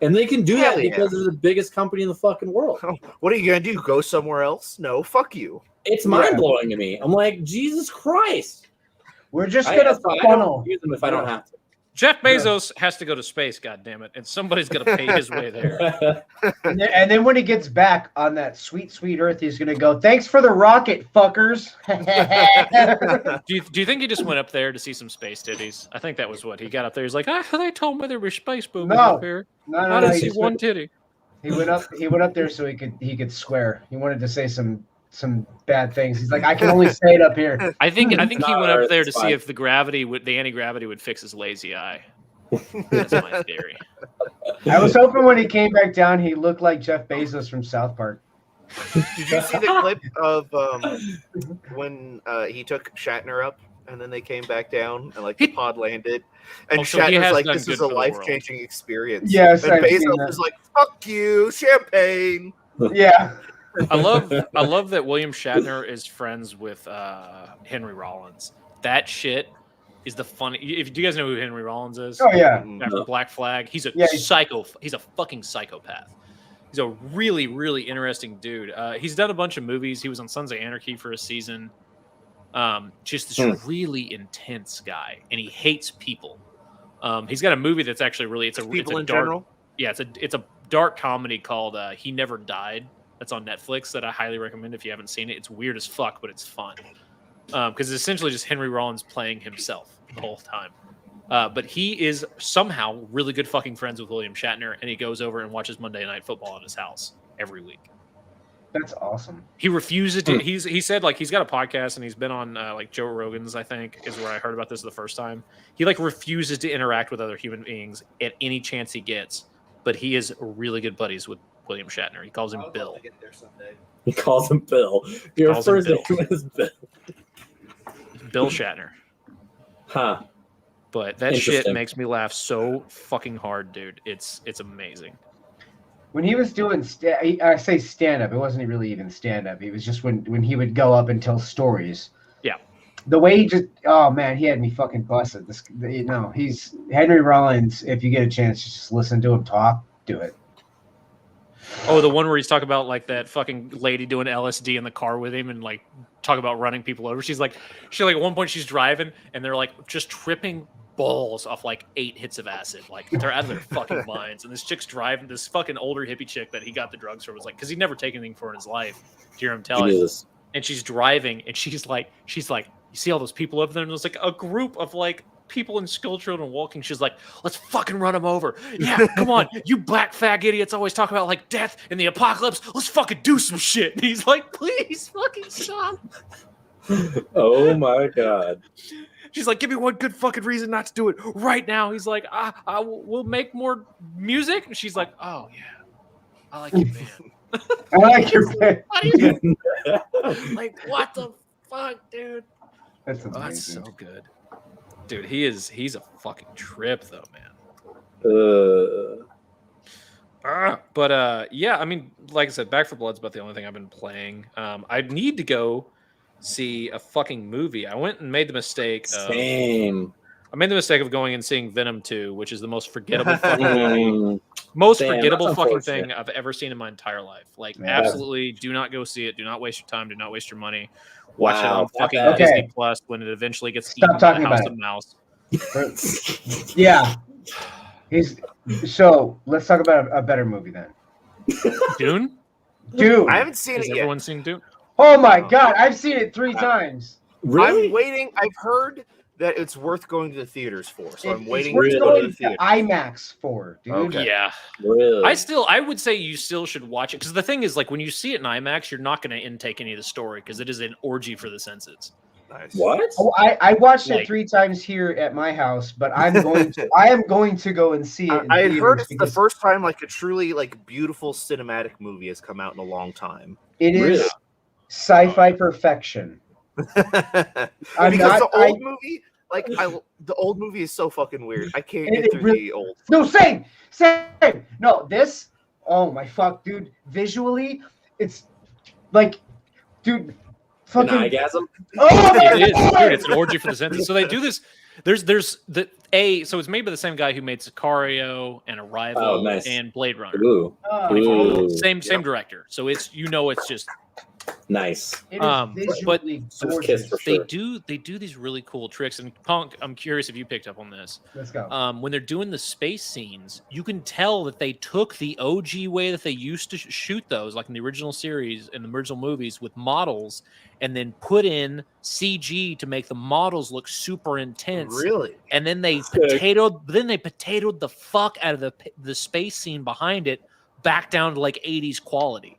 And they can do Hell that yeah. because they're the biggest company in the fucking world. What are you gonna do? Go somewhere else? No, fuck you. It's mind blowing to me. I'm like, Jesus Christ. We're just I gonna don't funnel. use them if I don't have to. Jeff Bezos has to go to space, goddammit, and somebody's gonna pay his way there. And then when he gets back on that sweet, sweet Earth, he's gonna go, "Thanks for the rocket, fuckers." Do you think he just went up there to see some space titties? I think that was what he got up there. He's like, they told me there were space boobies No. up here. No, I no, didn't he see just one went, titty. he went up there so he could swear. He wanted to say some bad things. He's like, I can only say it up here. I think he Not went on up Earth, there to it's see fine. if the anti-gravity would fix his lazy eye. That's my theory. I was hoping when he came back down, he looked like Jeff Bezos from South Park. Did you see the clip of when he took Shatner up and then they came back down and like the pod landed and Oh, so he Shatner's has like, done "This good is for a the world." life-changing experience." Yes, and I've seen Bezos that. is like, "Fuck you, champagne." Yeah. I love that William Shatner is friends with Henry Rollins. That shit is the funny. Do you guys know who Henry Rollins is? Oh yeah. After Black Flag, he's a Yeah, psycho. He's a fucking psychopath. He's a really, really interesting dude. He's done a bunch of movies. He was on Sons of Anarchy for a season. Just this really intense guy, and he hates people. He's got a movie that's actually really it's a People in dark, general. Yeah, it's a dark comedy called He Never Died. That's on Netflix that I highly recommend if you haven't seen it. It's weird as fuck, but it's fun. Because it's essentially just Henry Rollins playing himself the whole time. But he is somehow really good fucking friends with William Shatner, and he goes over and watches Monday Night Football in his house every week. That's awesome. He refuses to. He said like he's got a podcast and he's been on like Joe Rogan's. I think is where I heard about this the first time. He like refuses to interact with other human beings at any chance he gets. But he is really good buddies with William Shatner. He calls him Bill. He calls him Bill. Your Calls him first Bill. name is Bill. Bill Shatner. Huh. But that shit Interesting. makes me laugh so fucking hard, dude. It's amazing. When he was doing, I say stand up. It wasn't really even stand up. It was just when he would go up and tell stories. Yeah. The way he just, oh man, he had me fucking busted. He's Henry Rollins. If you get a chance, just listen to him talk. Do it. Oh, the one where he's talking about like that fucking lady doing LSD in the car with him and like talk about running people over. She's like at one point she's driving and they're like just tripping balls off like 8 hits of acid. Like they're out of their fucking minds. And this chick's driving, this fucking older hippie chick that he got the drugs from was like, because he'd never taken anything for in his life. To hear him tell it. Jesus. And she's driving and she's like, you see all those people over there? And there's like a group of like people and school children walking. She's like, let's fucking run them over. Yeah, come on. You black fag idiots always talk about like death and the apocalypse. Let's fucking do some shit. And he's like, please fucking stop. Oh my God. She's like, give me one good fucking reason not to do it right now. He's like, we'll make more music. And she's like, oh yeah, I like you, man. I like your pick. What do you like? What the fuck, dude? That's Oh, that's amazing. so good, dude. He's a fucking trip though, man. But yeah, I mean, like I said, Back 4 Blood's about the only thing I've been playing. I need to go see a fucking movie. I went and made the mistake. Same. I made the mistake of going and seeing Venom 2, which is the most forgettable fucking Mm. most Damn, forgettable that's fucking unfortunate. thing I've ever seen in my entire life. Like, Yeah. absolutely, do not go see it. Do not waste your time. Do not waste your money. Watch it Wow. on fucking Okay. Disney Plus when it eventually gets Stop eaten by talking the House about of Mouse. Yeah. So let's talk about a better movie then. Dune? Dude. I haven't seen Has it yet. everyone seen Dune? Oh my God, I've seen it 3 times. Really? I'm waiting. I've heard that it's worth going to the theaters for. So I'm It's waiting worth to go to going the to theater. IMAX for, dude. Okay. Yeah. Really? I would say you still should watch it because the thing is, like, when you see it in IMAX, you're not going to intake any of the story because it is an orgy for the senses. Nice. What? Oh, I watched it Like- 3 times here at my house, but I am going to go and see it. In I had heard theaters it's the because first time like a truly like beautiful cinematic movie has come out in a long time. it is Really? sci-fi perfection. I'm Because not- the old movie, like the old movie is so fucking weird. I can't It- get it through really- the old. No, same. No, this. Oh my fuck, dude. Visually, it's like, dude, An fucking. orgasm? Oh my It is, God! dude. It's an orgy for the senses. So they do this. There's the so it's made by the same guy who made Sicario and Arrival Oh, nice. and Blade Runner. Ooh, Oh, Ooh. Same director. So it's it's just nice. it is but visually Just gorgeous. kiss for they sure. do these really cool tricks. And Punk, I'm curious if you picked up on this. Let's go. When they're doing the space scenes, you can tell that they took the OG way that they used to shoot those, like in the original series and the original movies, with models, and then put in CG to make the models look super intense. Really? And then they Sick. potatoed the fuck out of the space scene behind it back down to like 80s quality.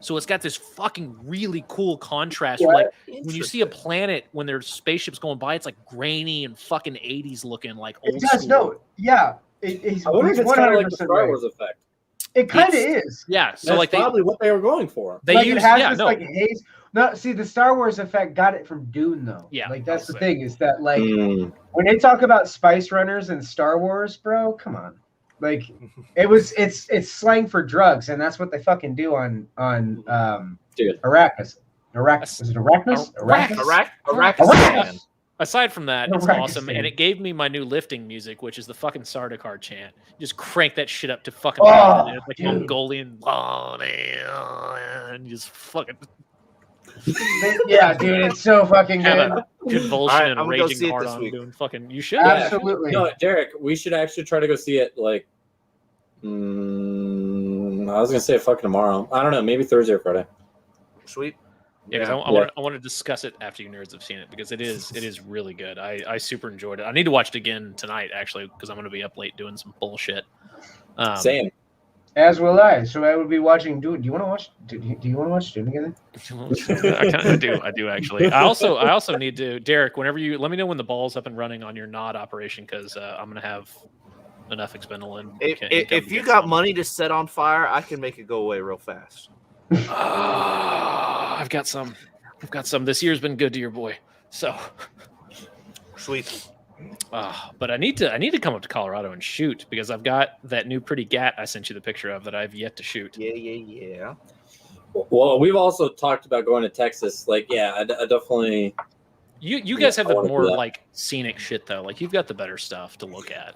So it's got this fucking really cool contrast. Where, like when you see a planet when there's spaceships going by, it's like grainy and fucking 80s looking, like old It does. school. No, yeah. He's I wonder if it's kind of like the 100% Star right. Wars effect. It kind of It's- is. Yeah. So That's like probably what they were going for. they Like use it has yeah this no like haze. No, see, the Star Wars effect got it from Dune though. Yeah, like that's the I'll say. thing is that like Mm. when they talk about Spice Runners and Star Wars, bro, come on. Like it's slang for drugs, and that's what they fucking do on Dude. Arrakis. Is it Arrakis? Arrakis. Arrakis. aside from that, it's Arrakis awesome, thing. and it gave me my new lifting music, which is the fucking Sardaukar chant. Just crank that shit up to fucking Oh, 11, and it's like dude. Mongolian, and you just fucking Yeah, dude, it's so fucking have good. a convulsion All right, and I'm gonna go see raging it hard this on week. doing fucking. You should. Absolutely. No, Derek, we should actually try to go see it. Like, I was gonna say fucking tomorrow. I don't know, maybe Thursday or Friday. Sweet. Yeah, 'cause I want to discuss it after you nerds have seen it because it is really good. I super enjoyed it. I need to watch it again tonight actually because I'm going to be up late doing some bullshit. Same. As will I. So I would be watching Dune. Do you want to watch? Do you want to watch Dune again? I do actually. I also need to, Derek. Whenever you let me know when the ball's up and running on your NOD operation because I'm going to have enough expendable in. If you got money to set on fire, I can make it go away real fast. I've got some. This year's been good to your boy. So. Sweet. But I need to come up to Colorado and shoot because I've got that new pretty gat I sent you the picture of that I've yet to shoot. Yeah. Well, we've also talked about going to Texas. Like, yeah, I definitely. You guys have I the wanna do more that. like scenic shit though. Like you've got the better stuff to look at.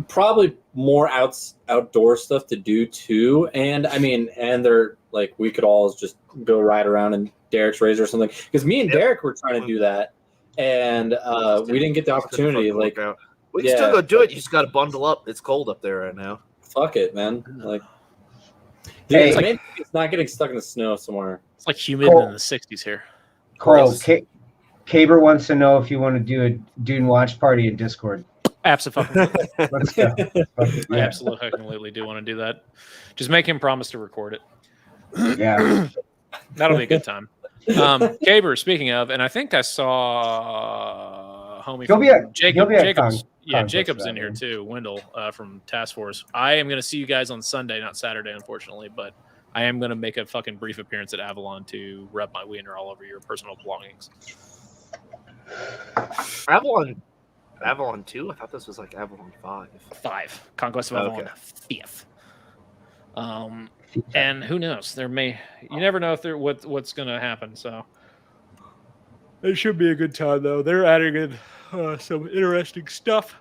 Probably more outdoor stuff to do too, and I mean, and they're like we could all just go ride around in Derek's Razor or something. Because me and Yep. Derek were trying to do that, and we didn't get the opportunity. Like, we can still go do it. You just got to bundle up. It's cold up there right now. fuck it, man. Like, Hey. maybe it's not getting stuck in the snow somewhere. It's like humid Cool. in the 60s here. Cole, Gross. Caber wants to know if you want to do a Dune watch party in Discord. Absolutely. Let's go. I Yeah. absolutely do want to do that. Just make him promise to record it. Yeah. That'll be a good time. Caber, speaking of, and I think I saw homie He'll be at- Jacob, he'll be at Jacob's. Yeah, Conquest Jacob's in that here way. too. Wendell from Task Force. I am going to see you guys on Sunday, not Saturday, unfortunately, but I am going to make a fucking brief appearance at Avalon to rub my wiener all over your personal belongings. Avalon 2? I thought this was like Avalon 5. 5 Conquest of Avalon Okay. 5th. And who knows? You never know if what's going to happen. So it should be a good time, though. They're adding in some interesting stuff.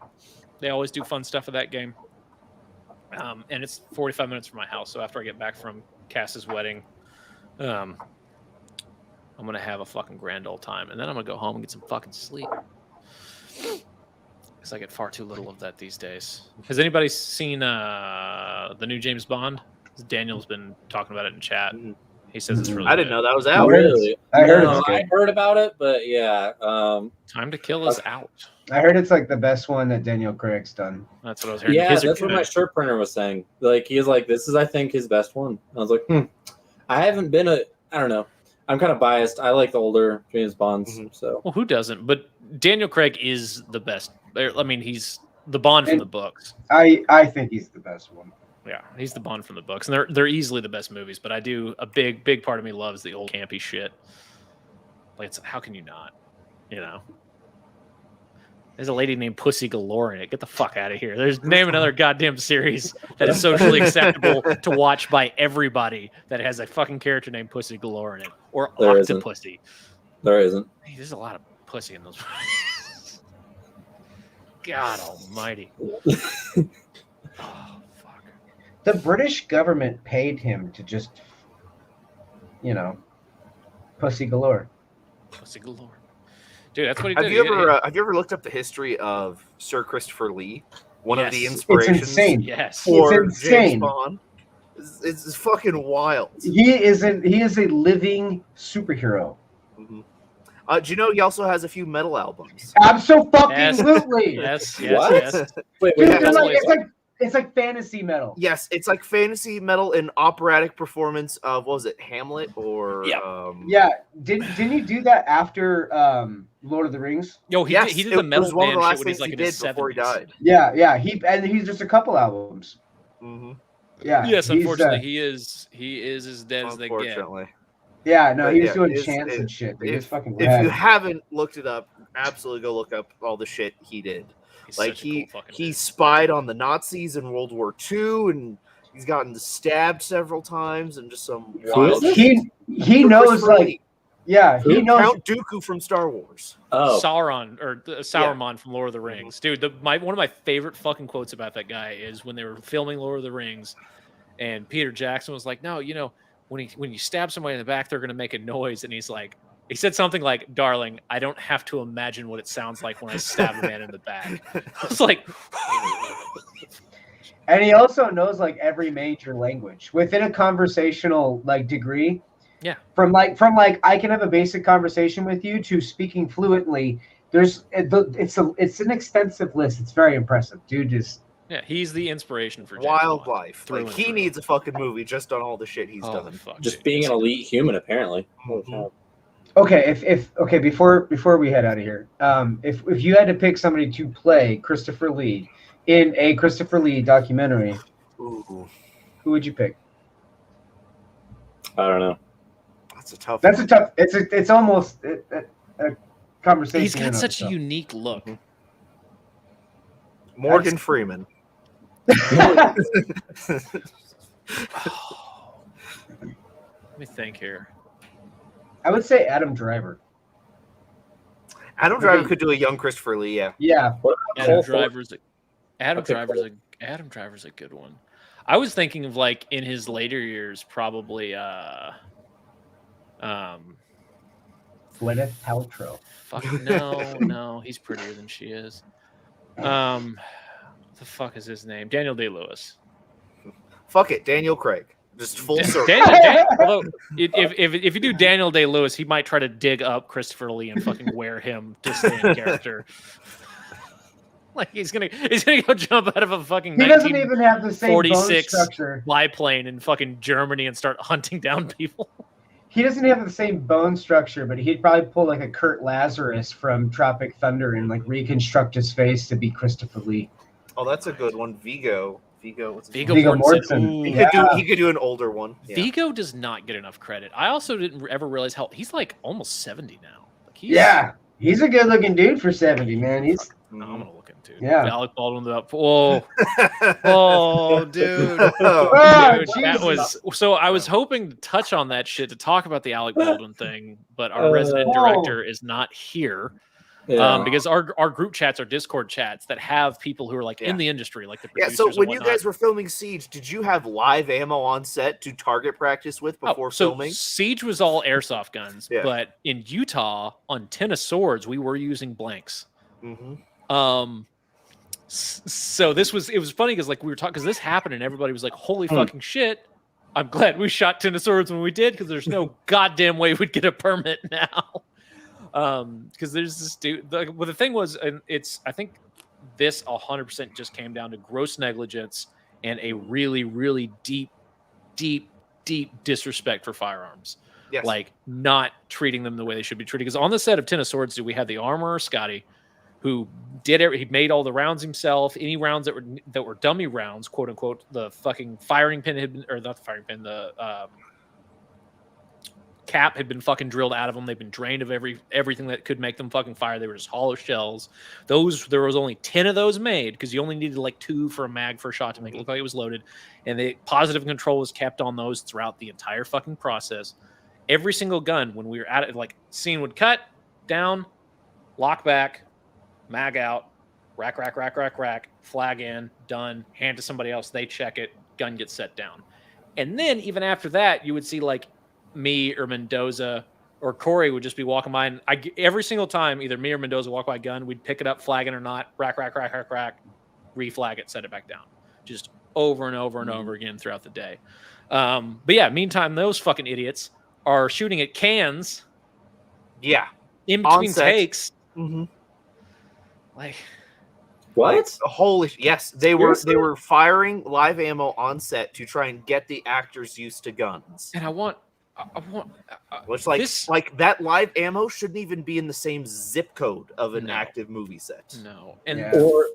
They always do fun stuff at that game. And it's 45 minutes from my house. So after I get back from Cass's wedding, I'm going to have a fucking grand old time. And then I'm going to go home and get some fucking sleep. Because I get far too little of that these days. Has anybody seen the new James Bond? Daniel's been talking about it in chat. Mhm. He says it's really I didn't good. know that was I out. heard it's- Really? I heard No, it's I good. heard about it, but yeah. Time to Kill is out. I heard it's like the best one that Daniel Craig's done. That's what I was hearing. Yeah, His are that's what good. my shirt printer was saying. Like, he was like, this is, I think, his best one. I was like, I haven't been I don't know. I'm kind of biased. I like the older James Bonds, so. Well, who doesn't? But Daniel Craig is the best. I mean, he's the Bond from the books. I think he's the best one. Yeah, he's the Bond from the books, and they're easily the best movies. But a big part of me loves the old campy shit. Like, how can you not? You know, there's a lady named Pussy Galore in it. Get the fuck out of here. Name another goddamn series that is socially acceptable to watch by everybody that has a fucking character named Pussy Galore in it, or There isn't. Octopussy. There isn't. Hey, there's a lot of pussy in those movies. God Almighty. Oh fuck. The British government paid him to just, pussy galore. Pussy Galore. Dude, that's what he Have did. you ever looked up the history of Sir Christopher Lee? One of the Yes. inspirations It's insane. Yes. for It's James insane. Bond. It's fucking wild. He is a living superhero. Mhm. Do you know he also has a few metal albums? Absolutely. Yes, What? yes. Wait, Dude, wait, they're Yeah, like, it's like fantasy metal. Yes, it's like fantasy metal and operatic performance of, what was it, Hamlet or Yeah. Yeah, didn't you do that after Lord of the Rings? Yo, he Yes, did it the metal was one of band the last shit when he's things like he in his did before he 70s. died. Yeah, he's just a couple albums. Mm-hmm. Yeah. Yes, he's, unfortunately, he is as dead as they get. Unfortunately. Yeah, no, But he was yeah, doing it's- chants it- and shit. But he was fucking If rad. you haven't looked it up, absolutely go look up all the shit he did. He's Like such a cool fucking he dude. spied on the Nazis in World War II, and he's gotten stabbed several times, and just some Who wild. is shit. he knows, Christopher like, Lee, yeah, he knows. Count Dooku from Star Wars. Oh, Sauron or Sauron from Lord of the Rings, dude. One of my favorite fucking quotes about that guy is when they were filming Lord of the Rings, and Peter Jackson was like, "No, when you stab somebody in the back, they're gonna make a noise," and he said something like, "Darling, I don't have to imagine what it sounds like when I stab a man in the back." I was like, And he also knows like every major language within a conversational like degree. Yeah. From like I can have a basic conversation with you to speaking fluently. It's an extensive list. It's very impressive. Dude just "Yeah, he's the inspiration for James Bond." Wildlife. Through Like and he through. needs a fucking movie just on all the shit he's Holy done. fuck, just dude. being an elite human, apparently. Mhm. okay, okay, before we head out of here. If you had to pick somebody to play Christopher Lee in a Christopher Lee documentary, Ooh, who would you pick? I don't know. that's a tough. That's a one. tough. It's almost a conversation. He's in got and of such a itself. unique look. Morgan Freeman. Let me think here. I would say Adam Driver. Adam Driver could do a young Christopher Lee. Yeah. Yeah, Adam Cole Driver's Okay, Adam Driver's a good one. I was thinking of like in his later years, probably Gwyneth Paltrow. fuck no, he's prettier than she is. What the fuck is his name? Daniel Day-Lewis. Fuck it, Daniel Craig. Just full circle. Although if you do Daniel Day-Lewis, he might try to dig up Christopher Lee and fucking wear him to stay in character. Like he's gonna go jump out of a fucking He doesn't even have the same bone 46 structure. biplane in fucking Germany and start hunting down people. He doesn't have the same bone structure, but he'd probably pull like a Kurt Lazarus from Tropic Thunder and like reconstruct his face to be Christopher Lee. Oh, that's a good one. Vigo. What's his Viggo name? Viggo Mortensen. Mortensen. Ooh. He could do an older one. Yeah. Vigo does not get enough credit. I also didn't ever realize how he's like almost 70 now. Like he's Yeah, he's a good-looking dude for 70, man. He's phenomenal looking dude. Yeah. Alec Baldwin up. Whoa. Oh, dude. Ah, Dude, that Jesus. was so. I was hoping to touch on that shit to talk about the Alec Baldwin thing, but our resident director is not here Yeah. because our group chats are Discord chats that have people who are like in the industry, like the Yeah, producers. so and when you whatnot. guys were filming Siege, did you have live ammo on set to target practice with before so filming? Siege was all airsoft guns, Yeah. but in Utah on Ten of Swords we were using blanks. Mm-hmm. So it was funny because like we were talking because this happened and everybody was like, "Holy fucking shit!" I'm glad we shot 10 of swords when we did, because there's no goddamn way we'd get a permit now. Because there's this dude. The thing was, and I think this 100% just came down to gross negligence and a really, really deep disrespect for firearms. Yes. Like not treating them the way they should be treated. Because on the set of 10 of Swords, we had the armorer Scotty, who he made all the rounds himself. Any rounds that were dummy rounds, quote unquote, the fucking firing pin had been, or not the firing pin, the cap had been fucking drilled out of them. They've been drained of everything that could make them fucking fire. They were just hollow shells. There was only 10 of those made, because you only needed like 2 for a mag for a shot to make it look like it was loaded. And the positive control was kept on those throughout the entire fucking process. Every single gun, when we were at it, like scene would cut down, lock back, mag out, rack, flag in, done, hand to somebody else. They check it, gun gets set down. And then even after that, you would see like me or Mendoza or Corey would just be walking by, and every single time either me or Mendoza walk by a gun, we'd pick it up, flag it or not, rack, reflag it, set it back down, just over and over and over again throughout the day. But yeah, meantime, those fucking idiots are shooting at cans. Yeah. In between On-set. takes. Mm-hmm. Like What? Holy yes, they were firing live ammo on set to try and get the actors used to guns. And I want Which like this- like that live ammo shouldn't even be in the same zip code of an No. active movie set. no. And Yeah. Or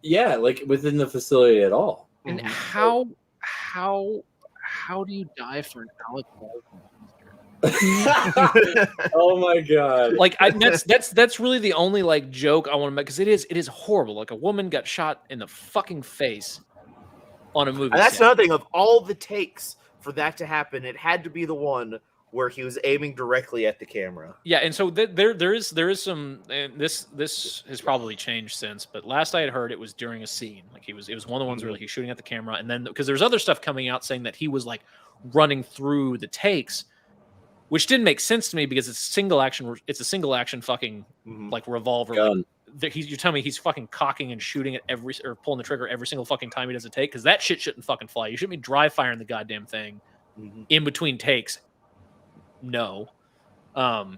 yeah, like within the facility at all. and Mhm. how do you die for an Alec Baldwin? Oh my god. Like that's really the only like joke I want to make, because it is horrible. Like a woman got shot in the fucking face on a movie. And that's set. another thing, of all the takes for that to happen, it had to be the one where he was aiming directly at the camera. Yeah, and so there is some, and this has probably changed since, but last I had heard it was during a scene. Like it was one of the ones where like he's shooting at the camera, and then because there's other stuff coming out saying that he was like running through the takes, which didn't make sense to me because it's a single action fucking Mhm. like revolver. Gun. Like, you're telling me he's fucking cocking and shooting at or pulling the trigger every single fucking time he does a take, because that shit shouldn't fucking fly. You shouldn't be dry firing the goddamn thing Mhm. in between takes. No. But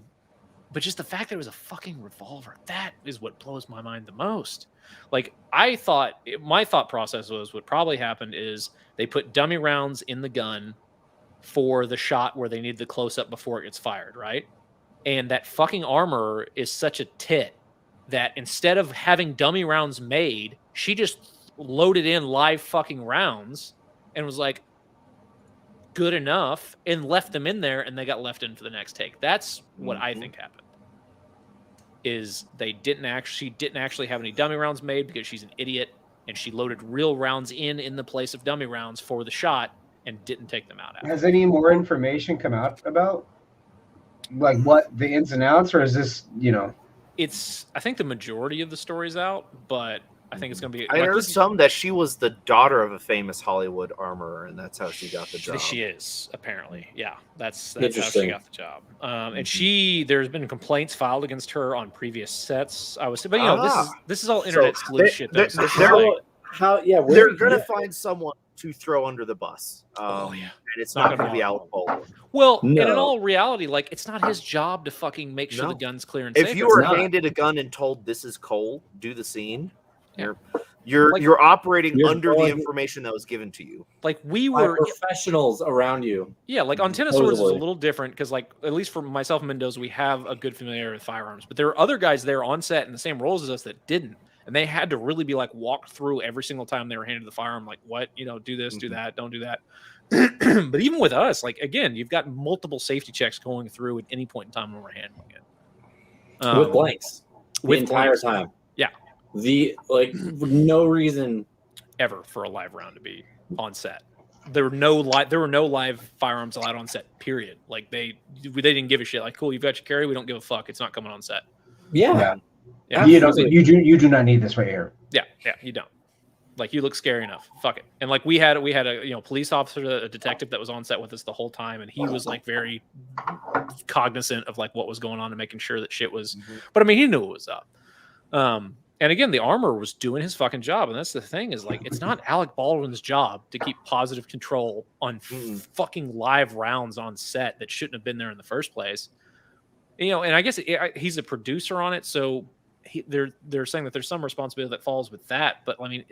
just the fact that it was a fucking revolver, that is what blows my mind the most. Like my thought process was what probably happened is they put dummy rounds in the gun for the shot where they need the close up before it gets fired, right? And that fucking armorer is such a tit that instead of having dummy rounds made, she just loaded in live fucking rounds and was like, good enough, and left them in there, and they got left in for the next take. That's what I think happened. Is she didn't actually have any dummy rounds made because she's an idiot, and she loaded real rounds in the place of dummy rounds for the shot and didn't take them out. Has any more information come out about like what the ins and outs, or is this, I think the majority of the story's out, but I think it's going to be. I heard some that she was the daughter of a famous Hollywood armorer, and that's how she got the job. She is, apparently. Yeah, that's how she Interesting. got the job. And there's been complaints filed against her on previous sets. But this is all internet sleuth shit. Though, so this is like- They're gonna find someone to throw under the bus. Oh, yeah. And it's Not not gonna gonna be Alec Baldwin. well, and in No. all reality, like it's not his job to fucking make sure No. the gun's clear and If safe. you It's were not. handed a gun and told this is Cole, do the scene, Yeah. you're Like- operating You're under the going- information that was given to you. like we By were, professionals around you. yeah, like on Tennis Swords is a Supposedly. little different because, like, at least for myself and Mendoza, we have a good familiarity with firearms. But there are other guys there on set in the same roles as us that didn't, and they had to really be like walked through every single time they were handed the firearm. Like, what, do this, do that, don't do that. But even with us, like again, you've got multiple safety checks going through at any point in time when we're handling it. With blanks. The entire blanks. time. Yeah. No reason. Ever for a live round to be on set. There were no live firearms allowed on set. Period. Like they didn't give a shit. Like, cool, you've got your carry. We don't give a fuck. It's not coming on set. Yeah. Yeah. you do not need this right here. Yeah, you don't. Like, you look scary enough. Fuck it. And like we had a police officer, a detective that was on set with us the whole time, and he was like very cognizant of like what was going on and making sure that shit was. But I mean, he knew it was up. And again, the armor was doing his fucking job, and that's the thing is like it's not Alec Baldwin's job to keep positive control on fucking live rounds on set that shouldn't have been there in the first place. You know, and I guess he's a producer on it, so they're saying that there's some responsibility that falls with that. But I mean,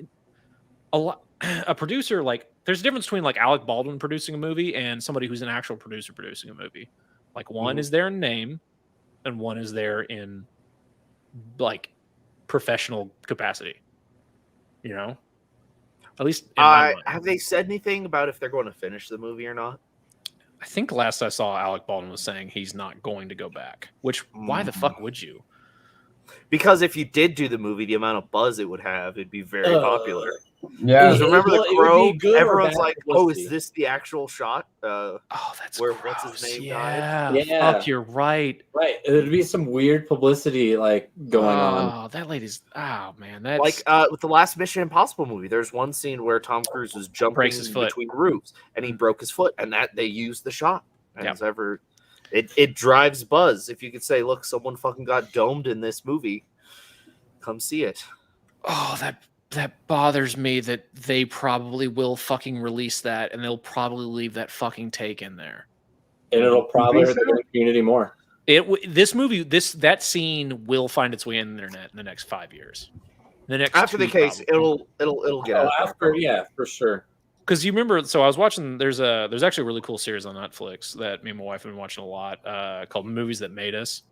a producer, like there's a difference between like Alec Baldwin producing a movie and somebody who's an actual producer producing a movie. Like one is there in name, and one is there in like professional capacity, you know, at least in my mind. Have they said anything about if they're going to finish the movie or not? I think last I saw, Alec Baldwin was saying he's not going to go back, which why the fuck would you? Because if you did do the movie, the amount of buzz it would have, it'd be very popular. Yeah. Because remember The Crow? good or Everyone's bad like, publicity? "Oh, is this the actual shot?" Oh, that's where gross. what's his name died? Yeah. Fuck, you're right. Right. There'd be some weird publicity like going on. Oh, that lady's. Oh man, that's Like with the last Mission Impossible movie, there's one scene where Tom Cruise was jumping Breaks his foot. between roofs and he broke his foot, and that they used the shot. And Yeah. it's ever, it drives buzz. If you could say, "Look, someone fucking got domed in this movie," come see it. Oh, that bothers me that they probably will fucking release that, and they'll probably leave that fucking take in there. And it'll probably think hurt the community more. That scene will find its way in the internet in the next 5 years. The next After the 2 case, probably. it'll get Oh, out there. yeah, for sure. Because you remember, so I was watching. There's actually a really cool series on Netflix that me and my wife have been watching a lot, called "Movies That Made Us."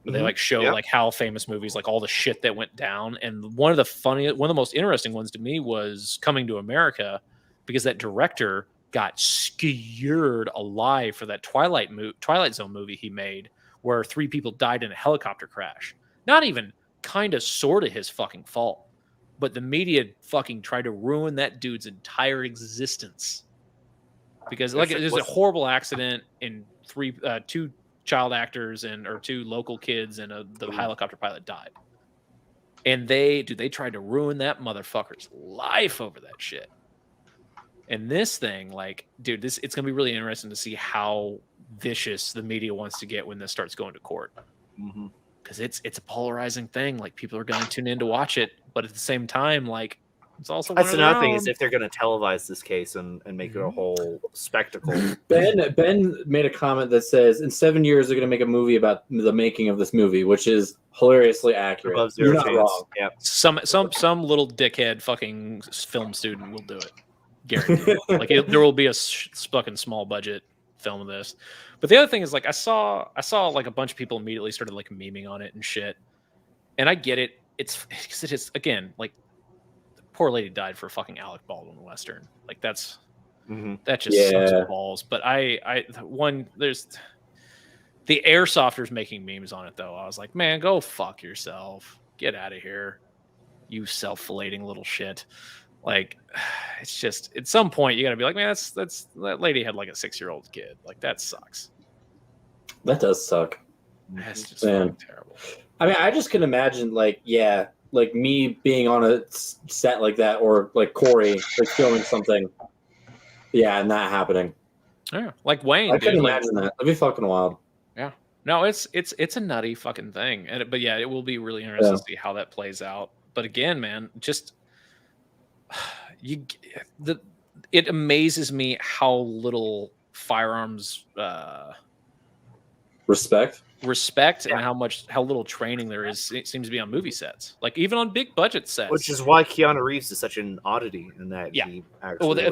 Where they like show like how famous movies, like all the shit that went down. And one of the most interesting ones to me was Coming to America, because that director got skewered alive for that Twilight Zone movie he made, where 3 people died in a helicopter crash. Not even kind of sort of his fucking fault. But the media fucking tried to ruin that dude's entire existence because like it was a horrible accident and 2 child actors or 2 local kids and the helicopter pilot died. And they tried to ruin that motherfucker's life over that shit. And this thing, like, dude, it's gonna be really interesting to see how vicious the media wants to get when this starts going to court. Because it's a polarizing thing. Like people are going to tune in to watch it, but at the same time, like it's also That's another thing is if they're going to televise this case and make it a whole spectacle. Ben made a comment that says in 7 years they're going to make a movie about the making of this movie, which is hilariously accurate. Above You're zero not chance. wrong. Yeah. some little dickhead fucking film student will do it. Guaranteed. Like there will be a fucking small budget film of this. But the other thing is like I saw like a bunch of people immediately started like memeing on it and shit. And I get it. It's because it is again like the poor lady died for fucking Alec Baldwin Western. Like that just sucks balls. But there's the airsofters making memes on it though. I was like, man, go fuck yourself. Get out of here. You self-filleting little shit. Like, it's just at some point you got to be like, man, that lady had like a 6-year-old kid. Like that sucks. That does suck. That's just Man. fucking terrible. I mean, I just can imagine, like me being on a set like that, or like Corey, like filming something. Yeah, and that happening. Yeah, like Wayne. I couldn't dude, imagine that. That'd be fucking wild. Yeah. No, it's a nutty fucking thing. But yeah, it will be really interesting to see how that plays out. But again, man, just it amazes me how little firearms respect and how little training there is. It seems to be on movie sets, like even on big budget sets. Which is why Keanu Reeves is such an oddity in that he actually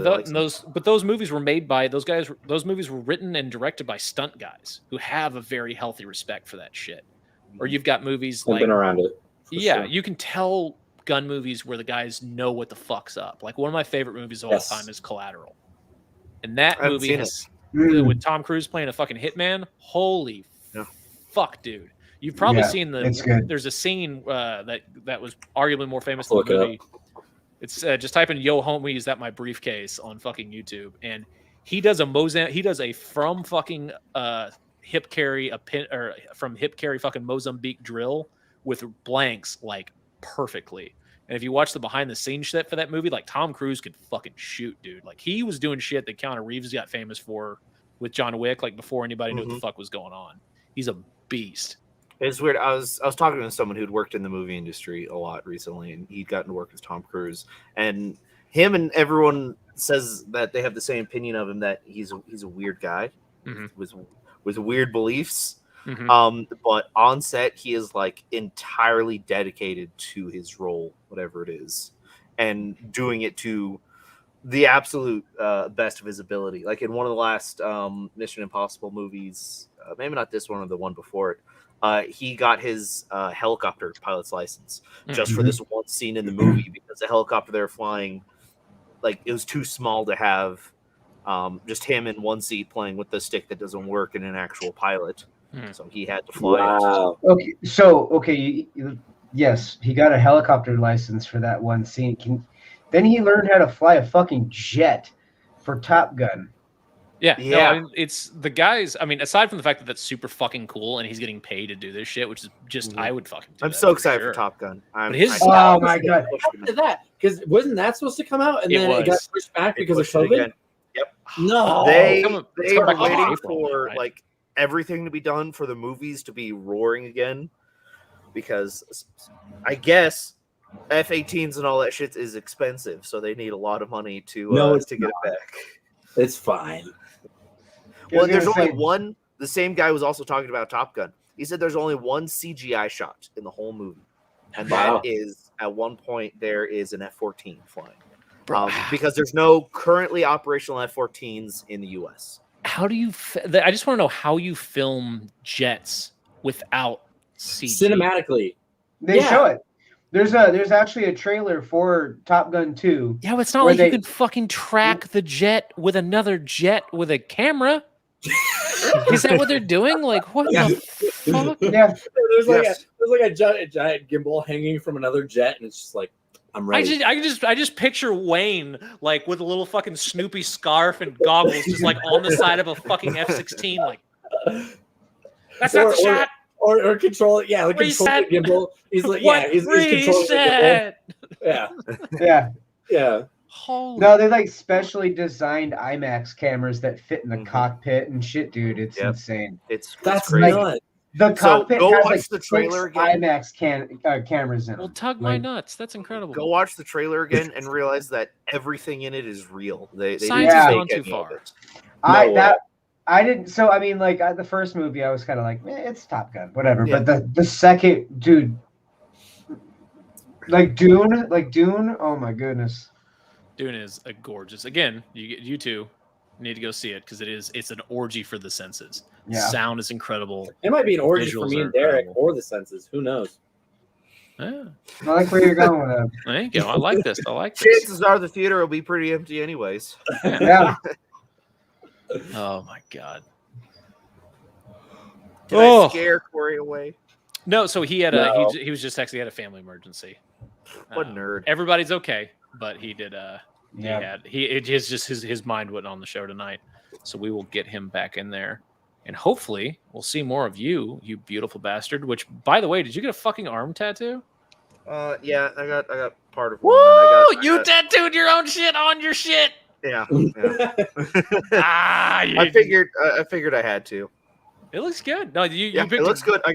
those movies were made by those guys. Those movies were written and directed by stunt guys who have a very healthy respect for that shit. Or you've got movies I've like been around it. Sure. You can tell gun movies where the guys know what the fuck's up. Like one of my favorite movies of all time is Collateral, and that movie has with Tom Cruise playing a fucking hitman. Holy fuck, dude! You've probably seen there's a scene that was arguably more famous than the movie. It's just type in "Yo homie, is that my briefcase" on fucking YouTube, and he does a from fucking hip carry from hip carry fucking Mozambique drill with blanks like perfectly. And if you watch the behind the scenes shit for that movie, like Tom Cruise could fucking shoot, dude. Like he was doing shit that Keanu Reeves got famous for with John Wick, like before anybody knew what the fuck was going on. He's a beast. It's weird. I was talking to someone who'd worked in the movie industry a lot recently, and he'd gotten to work with Tom Cruise, and him and everyone says that they have the same opinion of him, that he's a weird guy with weird beliefs. But on set, he is like entirely dedicated to his role, whatever it is, and doing it to the absolute best of his ability. Like in one of the last Mission Impossible movies, maybe not this one or the one before it, he got his helicopter pilot's license just for this one scene in the movie, because the helicopter they're flying, like, it was too small to have just him in one seat playing with the stick that doesn't work in an actual pilot. So he had to fly it. Wow. Okay, yes, he got a helicopter license for that one scene. Then he learned how to fly a fucking jet for Top Gun. Yeah. Yeah. No, I mean, it's the guys. I mean, aside from the fact that that's super fucking cool and he's getting paid to do this shit, which is just, I would fucking do I'm that so excited sure. for Top Gun. Oh my god! After that, because wasn't that supposed to come out and It then it got was. pushed back because of pushed it COVID? again. Yep. No, They it's are coming back in waiting April, for right? like everything to be done for the movies to be roaring again, because I guess F-18s and all that shit is expensive, so they need a lot of money to get it back. it's fine. Well, I was there's gonna only say- one. The same guy was also talking about Top Gun. He said there's only one CGI shot in the whole movie, and Wow. that is at one point there is an F-14 flying, because there's no currently operational F-14s in the U.S. How do you? I just want to know how you film jets without CG. Cinematically, They Yeah. show it. There's actually a trailer for Top Gun 2. Yeah, but it's not Where like you can fucking track the jet with another jet with a camera. Is that what they're doing? Like, what the fuck? Yeah, there's like Yes. a giant gimbal hanging from another jet, and it's just like, I'm ready. I just picture Wayne like with a little fucking Snoopy scarf and goggles, just like on the side of a fucking F-16. Like, that's not the shot. Or control it. Yeah, like control Reset. the gimbal. He's like, What? yeah, he's controlling the gimbal. Reset. Yeah, yeah. yeah. Holy. No, they're like specially designed IMAX cameras that fit in the Mhm. cockpit and shit, dude. It's Yep. insane. It's That's crazy. nuts. The So, cockpit go has watch like the trailer 6 again. IMAX cameras in Well, them. tug my Like, nuts. That's incredible. Go watch the trailer again and realize that everything in it is real. They Science has didn't gone fake too any of far. it. I didn't. So I mean, like the first movie, I was kind of like, it's Top Gun, whatever. Yeah. But the second, dude, like Dune. Oh my goodness. Dune is a gorgeous. Again, you two need to go see it because it's an orgy for the senses. Yeah. Sound is incredible. It might be an orgy for Visuals me are and Derek, incredible. or the senses. Who knows? Yeah, I like where you're going with that. there you go. I like this. I like this. Chances are the theater will be pretty empty anyways. Yeah. Oh my god. Did Oh. I scare Corey away? No, so he had No. he was just texting. He had a family emergency. What a nerd. Everybody's okay, but he did. Yeah. His mind wasn't on the show tonight, so we will get him back in there, and hopefully we'll see more of you, you beautiful bastard. Which, by the way, did you get a fucking arm tattoo? Yeah, I got part of Woo! one. You tattooed your own shit on your shit. Yeah. Ah, I figured I had to. it looks good. No, you Yeah, picked it looks good. I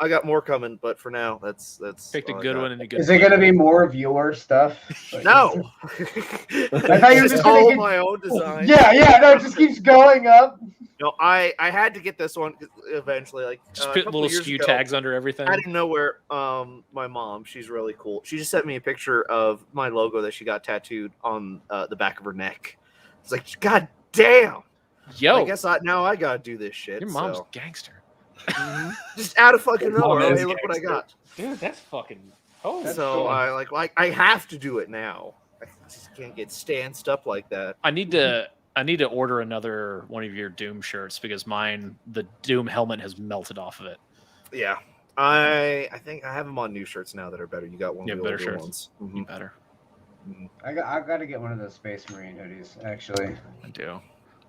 got more coming, but for now, that's picked a all I good got. one and a good. Is it gonna be more of your stuff? Like- No. I thought you were just gonna all get- my own design. Yeah. No, it just keeps going up. No, I had to get this one eventually. Like Just a put couple little years skew ago, tags under everything. Out of nowhere, my mom, she's really cool. She just sent me a picture of my logo that she got tattooed on the back of her neck. It's like, God damn! Yo, I guess now I gotta do this shit. your mom's so. a gangster. Just out of fucking Your mom nowhere. is Hey, look what I got. Dude, that's fucking. Oh, That's So cool. I have to do it now. I just can't get stanced up like that. I need to order another one of your Doom shirts because mine, the Doom helmet, has melted off of it. Yeah. I think I have them on new shirts now that are better. You got one Yeah, of the better older shirts. ones. You better. I got to get one of those Space Marine hoodies. Actually, I do.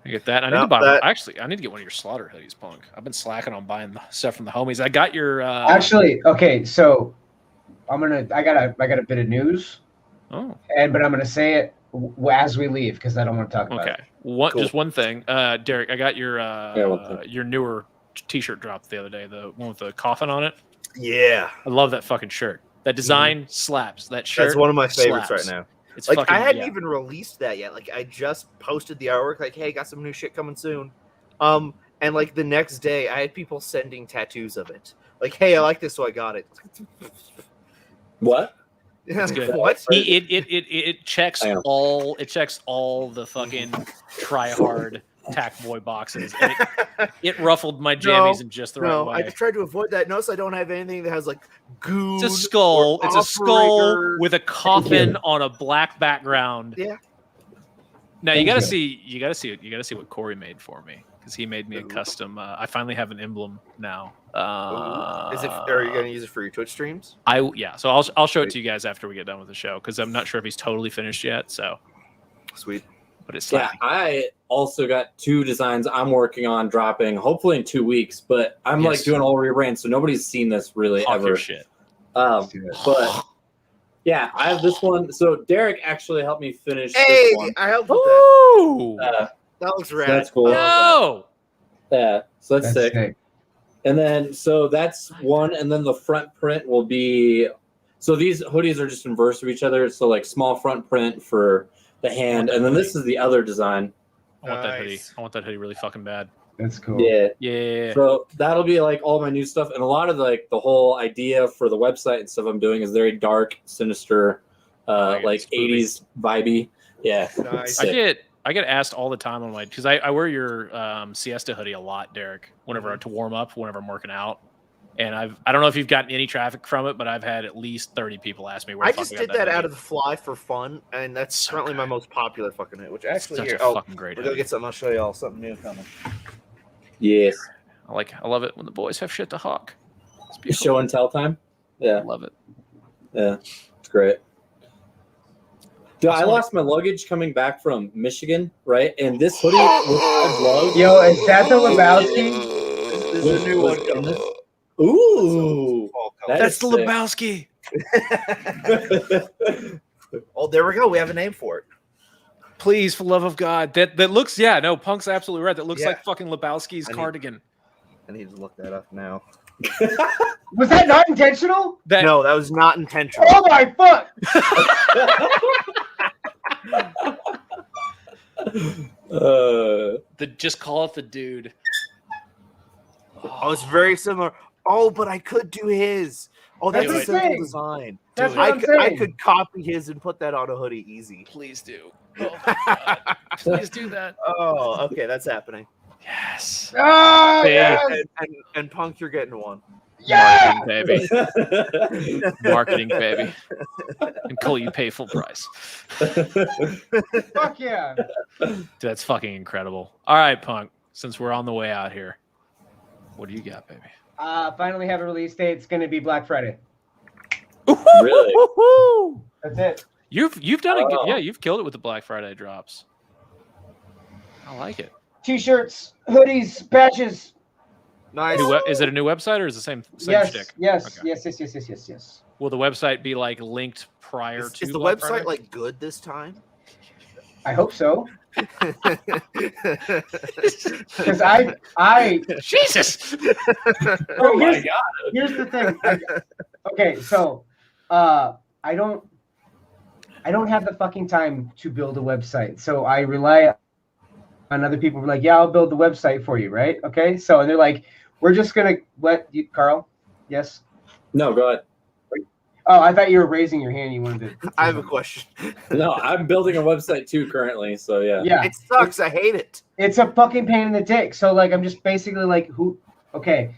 I get that. I need No, to buy. that- Actually, I need to get one of your Slaughter hoodies, Punk. I've been slacking on buying the stuff from the homies. I got your. actually, okay. So I got a bit of news, Oh, but I'm gonna say it as we leave because I don't want to talk about okay. it. One, Cool. just one thing, Derek. I got your what thing? your newer T-shirt dropped the other day, the one with the coffin on it. Yeah, I love that fucking shirt. That design slaps. That shirt. that's one of my favorites slaps. right now. It's Like fucking, I hadn't yeah. even released that yet. Like I just posted the artwork. Like, hey, got some new shit coming soon. And like the next day, I had people sending tattoos of it. Like, hey, I like this, so I got it. What? It's good. What? It checks I know. all. It checks all the fucking try hard tack boy boxes. And it ruffled my jammies in just the right No, way. I just tried to avoid that. Notice I don't have anything that has like goon. It's a skull. or It's a skull operator. with a coffin on a black background. Yeah. Now you Thank gotta you. see. You gotta see. You gotta see what Corey made for me because he made me a custom. I finally have an emblem now. Is it? Are you gonna use it for your Twitch streams? Yeah. So I'll show it to you guys after we get done with the show because I'm not sure if he's totally finished yet. So, Sweet. but it's Yeah, slapping. I also got 2 designs I'm working on dropping, hopefully in 2 weeks. But I'm like Yes. doing all rebrands, so nobody's seen this really Talk ever. your shit. But yeah, I have this one. So Derek actually helped me finish Hey, this one. I helped with that. Ooh. That looks So rad. that's cool. No. Yeah, so that's, That's sick. sick. And then so that's one, and then the front print will be. So these hoodies are just in verse of each other. So like small front print for the hand, and then this is the other design. I want that hoodie. Nice. I want that hoodie really fucking bad. That's cool. Yeah. Yeah. So that'll be like all my new stuff, and a lot of like the whole idea for the website and stuff I'm doing is very dark, sinister, Like like spooky. 80s vibey. Yeah. Nice. I get asked all the time on my because I wear your siesta hoodie a lot, Derek. Whenever to warm up, whenever I'm working out, and I don't know if you've gotten any traffic from it, but I've had at least 30 people ask me where I the fuck just I did got that out hoodie. of the fly for fun, and that's So currently my good. most popular fucking hit. Which It's actually such here, a fucking great we're gonna hoodie. get something. I'll show y'all something new coming. Yes. I love it when the boys have shit to hawk. It's beautiful. Show and tell time. I Yeah. love it. Yeah. It's great. Dude, I Also- lost my luggage coming back from Michigan, right? And this hoodie with my glove. Yo, is that the Lebowski? This is a new one. in this. Ooh. That That's is the sick. Lebowski. Oh, there we go. We have a name for it. Please, for love of God, that looks Punk's absolutely right. That looks Yeah. like fucking Lebowski's I need- cardigan. I need to look that up now. Was that not intentional? That No, that was not intentional. Oh my fuck! just call it the dude. Oh, it's very similar. Oh, but I could do his. Oh, that's Do a it. simple Saying. design. That's it. what I'm I saying. could copy his and put that on a hoodie easy. Please do. Oh my God. Please do that. Oh, okay, that's happening. Yes. Ah, Yeah. yes! And Punk, you're getting one. Yeah! Marketing, baby. Marketing, baby. Until you pay full price. Fuck yeah! That's fucking incredible. All right, Punk. Since we're on the way out here, what do you got, baby? Finally have a release date. It's gonna be Black Friday. Really? Woo-hoo! That's it. You've done it. Oh. Yeah, you've killed it with the Black Friday drops. I like it. T-shirts, hoodies, patches. Nice. Is it a new website or is it the same Yes, shtick? yes, Okay. yes. Will the website be like linked prior Is, to is the Black website Friday? like good this time? I hope so. Because I Jesus? Oh my here's, god. here's the thing. Okay, so I don't have the fucking time to build a website. So I rely on other people. Like, yeah, I'll build the website for you, right? Okay. So and they're like, we're just gonna let you, Carl. Yes. No, go ahead. Oh, I thought you were raising your hand. You wanted to. I have a question. No, I'm building a website too currently, so yeah. Yeah, It sucks. I hate it. it's a fucking pain in the dick. So like, I'm just basically like, who? Okay.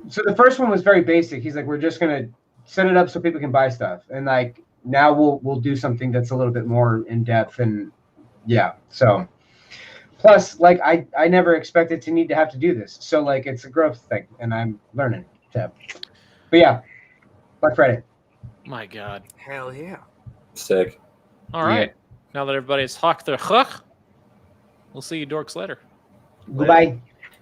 So the first one was very basic. He's like, we're just gonna set it up so people can buy stuff, and like now we'll do something that's a little bit more in depth, and yeah. So plus, like I never expected to need to have to do this. So like, it's a growth thing, and I'm learning. So, but yeah, Black Friday. My God. Hell yeah. Sick. All right. Now that everybody's hocked their hook, we'll see you dorks later. Goodbye.